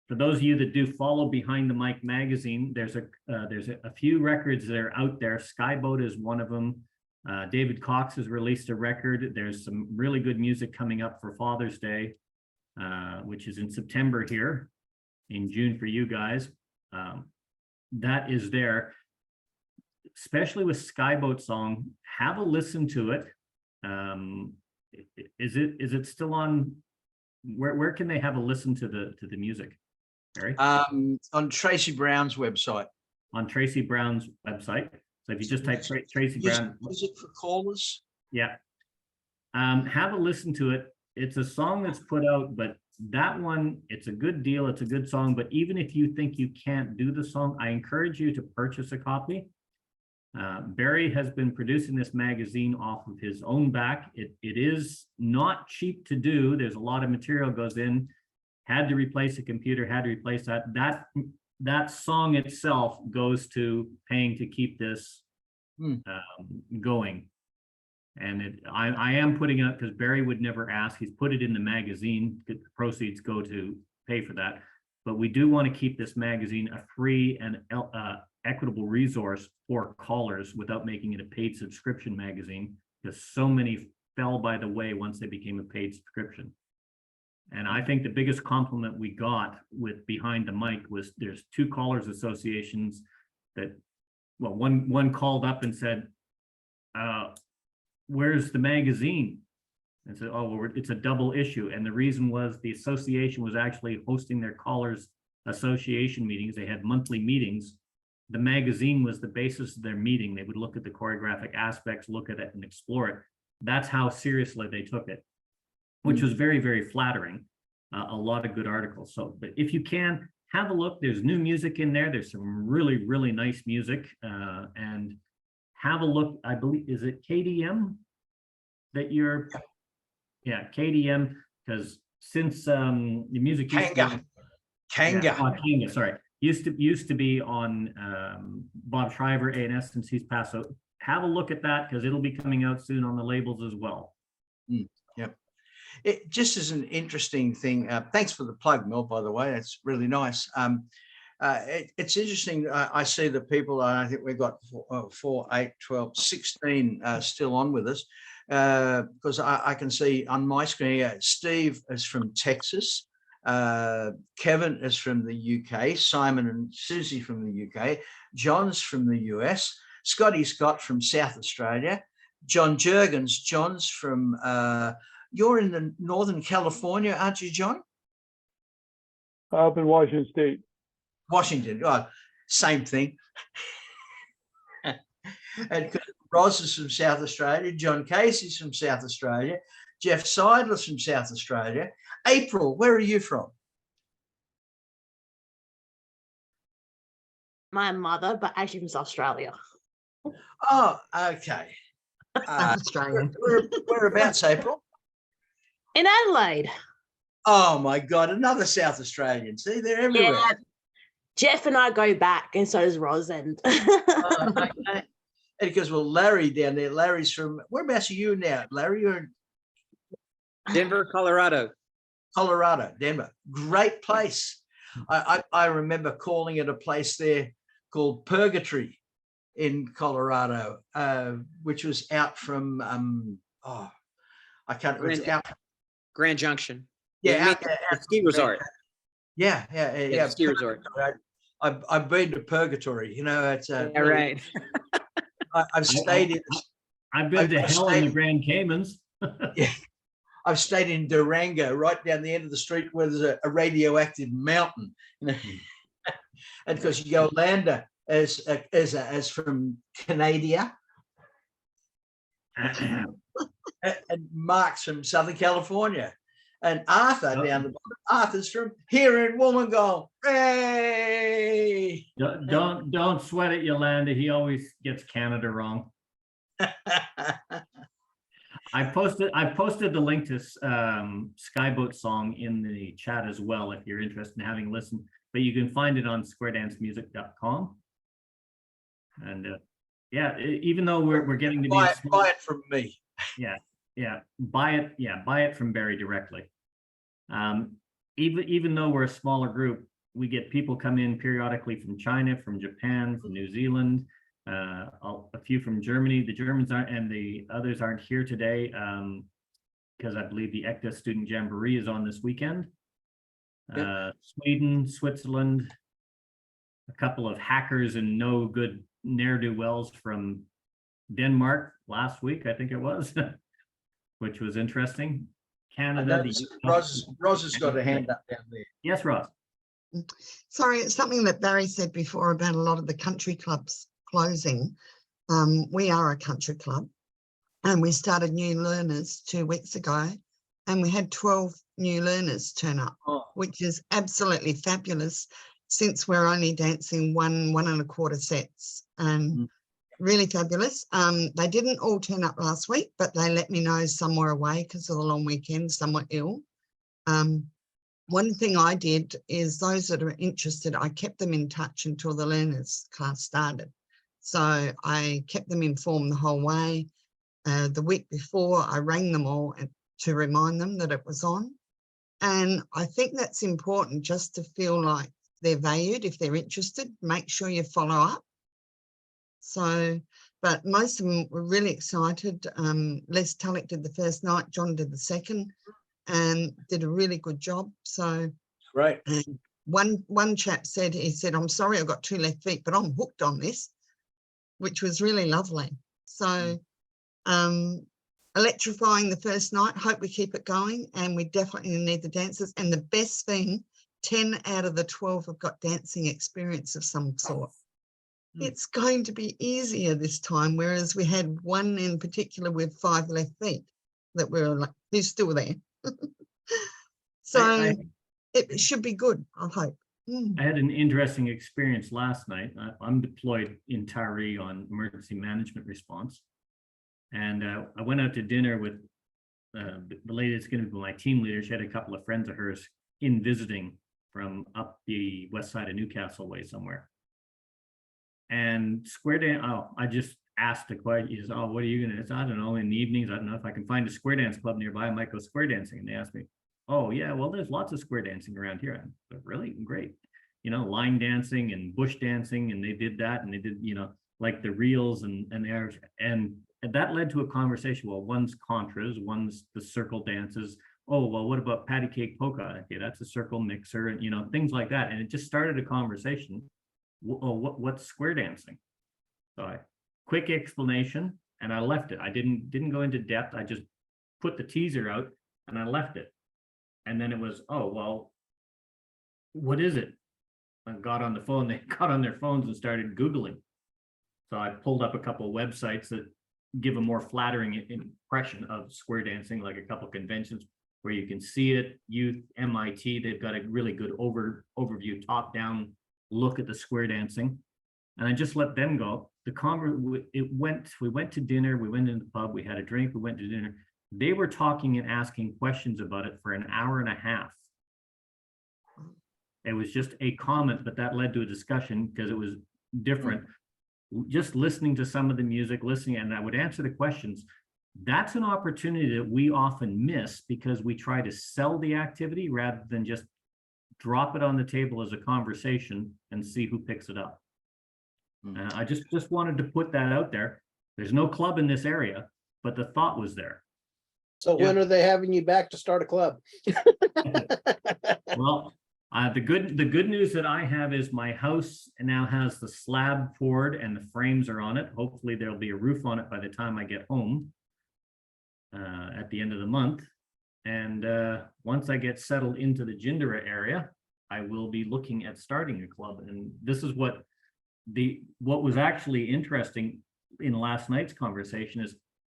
For those of you that do follow Behind the Mic magazine, there's a few records that are out there. Skyboat is one of them. David Cox has released a record. There's some really good music coming up for Father's Day, which is in September here, in June for you guys. That is there, especially with Skyboat song. Have a listen to it. Is it still on? Where can they have a listen to the music? Barry? On Tracy Brown's website. On Tracy Brown's website. So if you just type Tracy Brown. Music for callers. Yeah. Have a listen to it. It's a song that's put out, but that one, it's a good deal. It's a good song. But even if you think you can't do the song, I encourage you to purchase a copy. Barry has been producing this magazine off of his own back. It is not cheap to do. There's a lot of material goes in. Had to replace a computer, had to replace that. That song itself goes to paying to keep this going. And I am putting it up because Barry would never ask. He's put it in the magazine. The proceeds go to pay for that. But we do want to keep this magazine a free and equitable resource for callers without making it a paid subscription magazine, because so many fell by the way once they became a paid subscription. And I think the biggest compliment we got with Behind the Mic was there's two callers associations that, well, one called up and said, where's the magazine? And said, oh, well, it's a double issue. And the reason was the association was actually hosting their callers association meetings. They had monthly meetings. The magazine was the basis of their meeting. They would look at the choreographic aspects, look at it and explore it. That's how seriously they took it, which was very, very flattering. A lot of good articles. So, but if you can, have a look. There's new music in there. There's some really, really nice music. And have a look. I believe, is it KDM that you're? Yeah, KDM, because since the music Kanga. Kanga, sorry, used to be on Bob Shriver, A&S, since he's passed. So have a look at that, because it'll be coming out soon on the labels as well. Yep. It just is an interesting thing. Thanks for the plug, Mel, by the way. That's really nice. It's interesting. I see the people, I think we've got 4, 8, 12, 16 still on with us, because I can see on my screen, Steve is from Texas. Kevin is from the UK. Simon and Susie from the UK. John's from the US. Scotty Scott from South Australia. John Jurgens. John's from, you're in the Northern California, aren't you, John? Up in Washington State. Washington, oh, same thing. And Roz is from South Australia. John Casey's from South Australia. Jeff Seidler's from South Australia. April, where are you from? My mother, but actually from Australia. Oh, okay. Australian. Whereabouts, April? In Adelaide. Oh my God, another South Australian. See, they're everywhere. Yeah. Jeff and I go back, and so does Roz. And Okay. And because, well, Larry down there, Larry's from, whereabouts are you now, Larry? You're in Denver, Colorado. Colorado, Denver. Great place. I remember calling it a place there called Purgatory in Colorado, which was out from, I can't remember. It's out. Grand Junction. Yeah, out the ski resort. Yeah. Ski resort. I've been to Purgatory. You know, it's Yeah, right. I've stayed in. I've been to hell in the Grand Caymans. Yeah, I've stayed in Durango, right down the end of the street where there's a radioactive mountain. You know? And because Yolanda is from Canada, and Mark's from Southern California. And Arthur down the bottom, Arthur's from here in Wollongong. Hey! Don't sweat it, Yolanda. He always gets Canada wrong. I posted the link to Skyboat Song in the chat as well if you're interested in having a listen. But you can find it on squaredancemusic.com. And yeah, even though we're getting to buy it from me. Yeah, buy it from Barry directly. Even though we're a smaller group, we get people come in periodically from China, from Japan, from New Zealand, a few from Germany. The Germans aren't, and the others aren't here today because I believe the ECTA Student Jamboree is on this weekend. Sweden, Switzerland, a couple of hackers and no good ne'er-do-wells from Denmark last week, I think it was, which was interesting. Canada. Roz has got a hand up down there. Yes, Roz. Sorry, it's something that Barry said before about a lot of the country clubs closing. We are a country club, and we started new learners 2 weeks ago, and we had 12 new learners turn up, which is absolutely fabulous since we're only dancing 1.25 sets, and really fabulous. They didn't all turn up last week, but they let me know some were away because of the long weekend, some were ill. One thing I did is those that are interested, I kept them in touch until the learners class started. So I kept them informed the whole way. The week before, I rang them all to remind them that it was on. And I think that's important, just to feel like they're valued. If they're interested, make sure you follow up. So, but most of them were really excited. Les Tulloch did the first night, John did the second, and did a really good job. So, Right. and one chap said, he said, "I'm sorry, I've got 2 left feet, but I'm hooked on this," which was really lovely. So, electrifying the first night. Hope we keep it going, and we definitely need the dancers. And the best thing, 10 out of the 12 have got dancing experience of some sort. It's going to be easier this time, whereas we had one in particular with 5 left feet that were like, who's still there. So it should be good, I hope. I had an interesting experience last night. I'm deployed in Taree on emergency management response. And I went out to dinner with the lady that's going to be my team leader. She had a couple of friends of hers in visiting from up the west side of Newcastle way somewhere. And square dance, I just asked the question, he says, "Oh, what are you going to?" I don't know, in the evenings, I don't know if I can find a square dance club nearby, I might go square dancing. And they asked me, "Oh yeah, well, there's lots of square dancing around here." I said, "Really? Great." You know, line dancing and bush dancing, and they did that, and they did, you know, like the reels and airs, and that led to a conversation. Well, one's contras, one's the circle dances. Oh, well, what about patty cake polka? Okay, that's a circle mixer, and you know, things like that. And it just started a conversation. What's square dancing? So quick explanation, and I left it. I didn't go into depth. I just put the teaser out and I left it. And then it was, oh, well, what is it? I got on the phone, they got on their phones and started Googling. So I pulled up a couple of websites that give a more flattering impression of square dancing, like a couple of conventions where you can see it. Youth, MIT, they've got a really good overview, top-down look at the square dancing. And I just let them go. We went to dinner, we went into the pub, we had a drink, we went to dinner. They were talking and asking questions about it for an hour and a half. It was just a comment, but that led to a discussion because it was different. Just listening to some of the music, and I would answer the questions. That's an opportunity that we often miss because we try to sell the activity rather than just drop it on the table as a conversation and see who picks it up. I just wanted to put that out there. There's no club in this area, but the thought was there. So when are they having you back to start a club? Well, the good news that I have is my house now has the slab poured and the frames are on it. Hopefully there'll be a roof on it by the time I get home at the end of the month. And once I get settled into the Jindera area, I will be looking at starting a club. And this is what was actually interesting in last night's conversation is,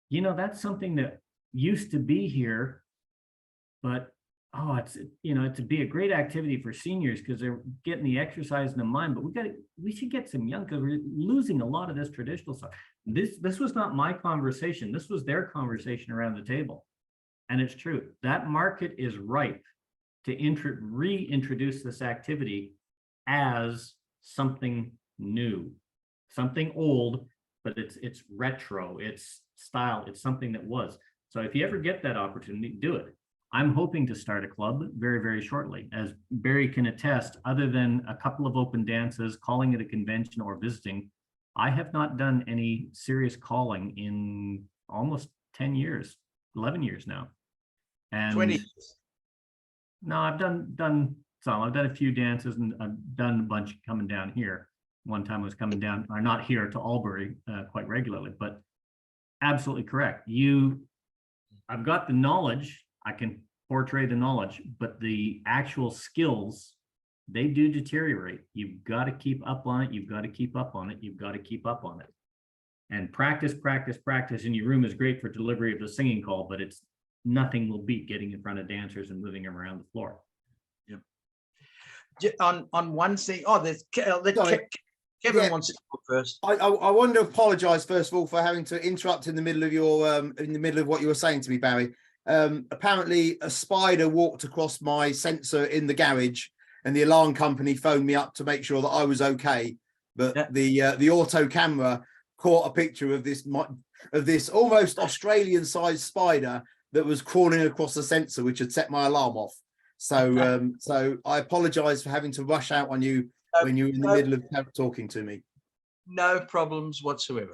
you know, that's something that used to be here, but it's, you know, to be a great activity for seniors because they're getting the exercise in the mind, but we should get some young, because we're losing a lot of this traditional stuff. This was not my conversation. This was their conversation around the table. And it's true. That market is ripe to reintroduce this activity as something new, something old, but it's retro, it's style, it's something that was. So if you ever get that opportunity, do it. I'm hoping to start a club very, very shortly. As Barry can attest, other than a couple of open dances, calling it a convention or visiting, I have not done any serious calling in almost 10 years, 11 years now. And 20 years. No, I've done some. I've done a few dances and I've done a bunch coming down here. One time I was coming down, or not here, to Albury quite regularly, but absolutely correct. I've got the knowledge, I can portray the knowledge, but the actual skills, they do deteriorate. You've got to keep up on it. You've got to keep up on it. You've got to keep up on it. And practice in your room is great for delivery of the singing call, but nothing will beat getting in front of dancers and moving them around the floor. Yep. On one thing, there's Kevin wants to go first. I want to apologise first of all for having to interrupt in the middle of what you were saying to me, Barry. Apparently a spider walked across my sensor in the garage and the alarm company phoned me up to make sure that I was okay. But the auto camera caught a picture of this almost Australian sized spider that was crawling across the sensor, which had set my alarm off. So so I apologise for having to rush out on you when you were in the middle of talking to me. no problems whatsoever.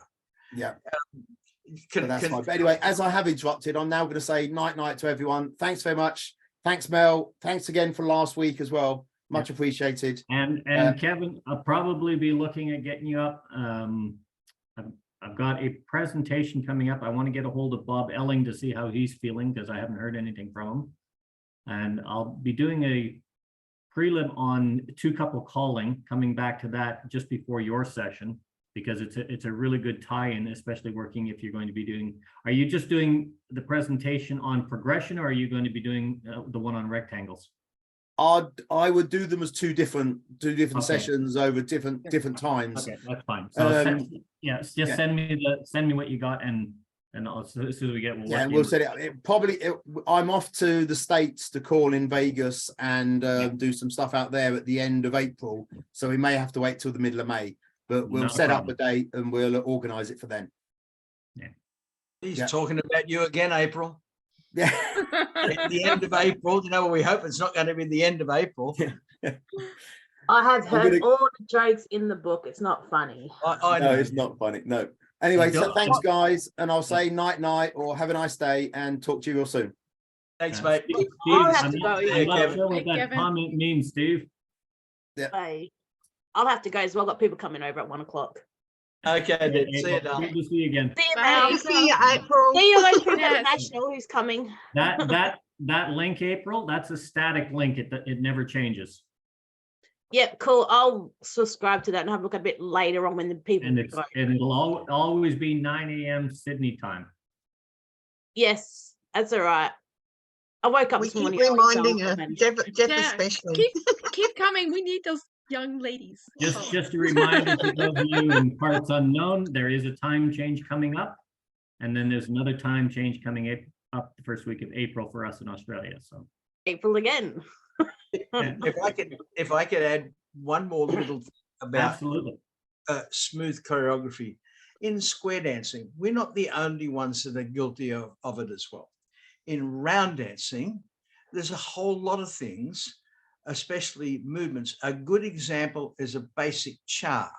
Yeah. Can, But that's can- fine. But anyway, as I have interrupted, I'm now going to say night to everyone. Thanks very much. Thanks, Mel. Thanks again for last week as well. Much appreciated. And Kevin, I'll probably be looking at getting you up. I've got a presentation coming up. I want to get a hold of Bob Elling to see how he's feeling because I haven't heard anything from him. And I'll be doing a prelim on two couple calling, coming back to that just before your session, because it's a really good tie-in, especially working if you're going to be doing, are you just doing the presentation on progression, or are you going to be doing the one on rectangles? I would do them as two different Okay. sessions over different times. Okay, that's fine. So send me what you got, and as soon as we get, Yeah, and we'll set it. I'm off to the States to call in Vegas and do some stuff out there at the end of April. So we may have to wait till the middle of May, but we'll set up a date and we'll organize it for then. Yeah. He's talking about you again, April. Yeah. At the end of April, you know, we hope it's not going to be the end of April. I have heard gonna- all the jokes in the book. It's not funny. I No, know. it's not funny. No. Anyway, so thanks, guys, and I'll say night, or have a nice day, and talk to you real soon. Thanks, mate. Steve, I'll have I'm to not, go. I'm not Kevin. sure what Hey, that Kevin. comment means, Steve. Bye. I'll have to go as well. Got people coming over at 1 o'clock. Okay, then. See you, Good darling. to see you again. See you, Bye. Mel. See you, April. See you later, Yes. International. Who's coming? That link, April, that's a static link. It never changes. Yep, cool. I'll subscribe to that and have a look a bit later on when the people And go. it'll always be 9 a.m. Sydney time. Yes, that's all right. I woke up We this keep morning. early, so reminding I'll her, manage. Jeff Yeah, especially. Keep coming. We need those young ladies. Just a reminder to those of you in parts unknown, there is a time change coming up. And then there's another time change coming up the first week of April for us in Australia. So April again. If I could add one more little thing about absolutely. smooth choreography. In square dancing, we're not the only ones that are guilty of it as well. In round dancing, there's a whole lot of things, especially movements. A good example is a basic cha.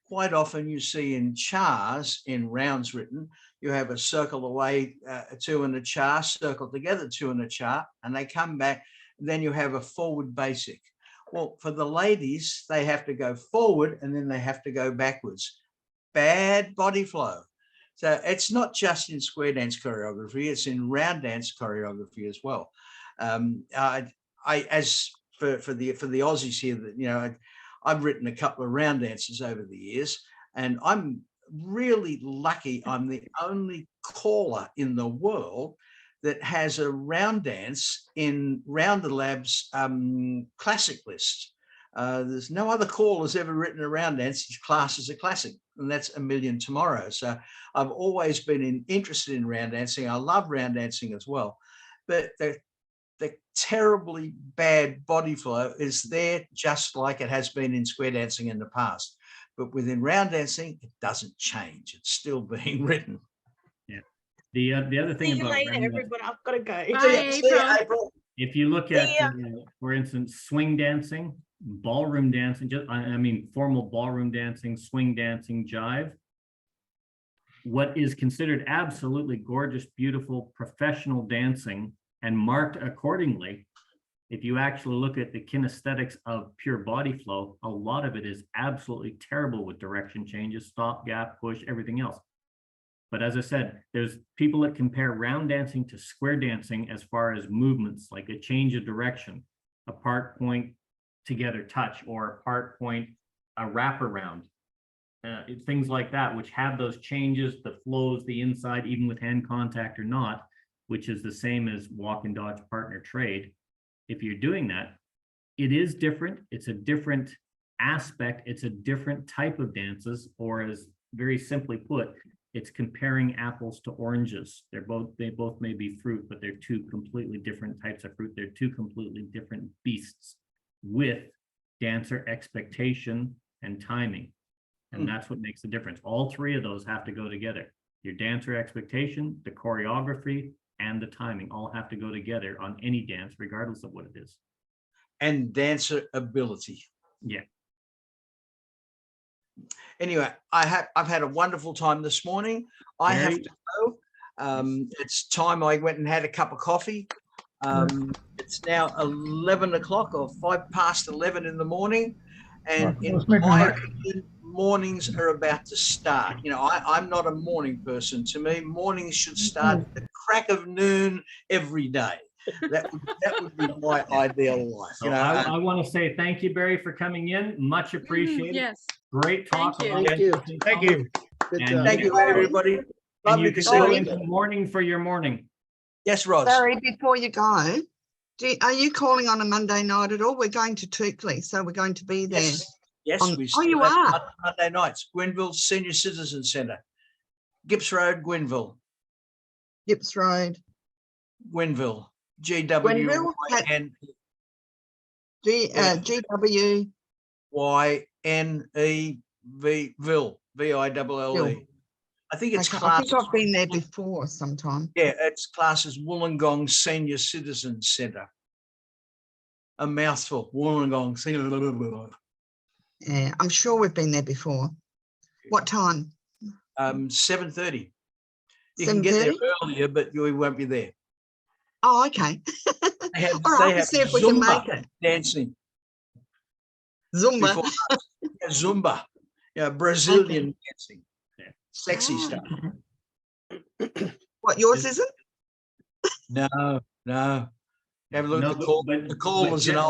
Quite often you see in chas, in rounds written, you have a circle away, two in a cha, circle together, two in a cha, and they come back. Then you have a forward basic. Well, for the ladies, they have to go forward and then they have to go backwards. Bad body flow. So it's not just in square dance choreography, it's in round dance choreography as well. As for the Aussies here, that, you know, I've written a couple of round dances over the years, and I'm really lucky. I'm the only caller in the world that has a round dance in Rounder Labs classic list. There's no other callers ever written a round dance. His class is a classic, and that's A Million Tomorrow. So I've always been interested in round dancing. I love round dancing as well, but the terribly bad body flow is there, just like it has been in square dancing in the past. But within round dancing, it doesn't change. It's still being written. The other thing See you about later, round dance, everybody. I've got to go. Bye, See you, April. April. if you look at, ya. for instance, swing dancing, ballroom dancing, I mean, formal ballroom dancing, swing dancing, jive, what is considered absolutely gorgeous, beautiful, professional dancing and marked accordingly, if you actually look at the kinesthetics of pure body flow, a lot of it is absolutely terrible with direction changes, stop, gap, push, everything else. But as I said, there's people that compare round dancing to square dancing as far as movements, like a change of direction, a part, point, together, touch, or a part, point, a wraparound, things like that, which have those changes, the flows, the inside, even with hand contact or not, which is the same as walk and dodge, partner, trade. If you're doing that, it is different. It's a different aspect. It's a different type of dances, or as very simply put, it's comparing apples to oranges. They both may be fruit, but they're two completely different types of fruit. They're two completely different beasts with dancer expectation and timing. And that's what makes the difference. All three of those have to go together. Your dancer expectation, the choreography, and the timing all have to go together on any dance, regardless of what it is. And dancer ability. Yeah. Anyway, I've had a wonderful time this morning. I have Very- to go. It's time I went and had a cup of coffee. It's now 11 o'clock or 11 in the morning. And in my opinion, mornings are about to start. You know, I'm not a morning person. To me, mornings should start at the crack of noon every day. That would be my ideal life. So You know, I want to say thank you, Barry, for coming in. Much appreciated. Yes. Great talk. Thank a lot you. of Thank you. interesting Thank comments. you. Good And job. thank you, everybody. And Lovely you to can see go you. into morning for your morning. Yes, Roz. Barry, before you go, are you calling on a Monday night at all? We're going to Tukley, so we're going to be there. Yes, on- we oh, you still have are? Monday nights. Gwenville Senior Citizen Centre, Gipps Road, Gwenville, Gipps Road, Gwenville, Gwenville, GW. Ville, VILLE. I think it's Okay, I class. think I've been there before sometime. Yeah, it's classed as Wollongong Senior Citizen Centre. A mouthful, Wollongong Senior. Yeah, I'm sure we've been there before. What time? 7:30. You can get there 7:30? earlier, but you won't be there. Oh, okay. They have, All right, they we'll have see if we can Zumba make it. dancing Zumba. before Zumba, Brazilian dancing, Yeah. sexy Ah, stuff. okay. What, yours isn't? No. Have a look No, at the call. but- The call but was an Jen-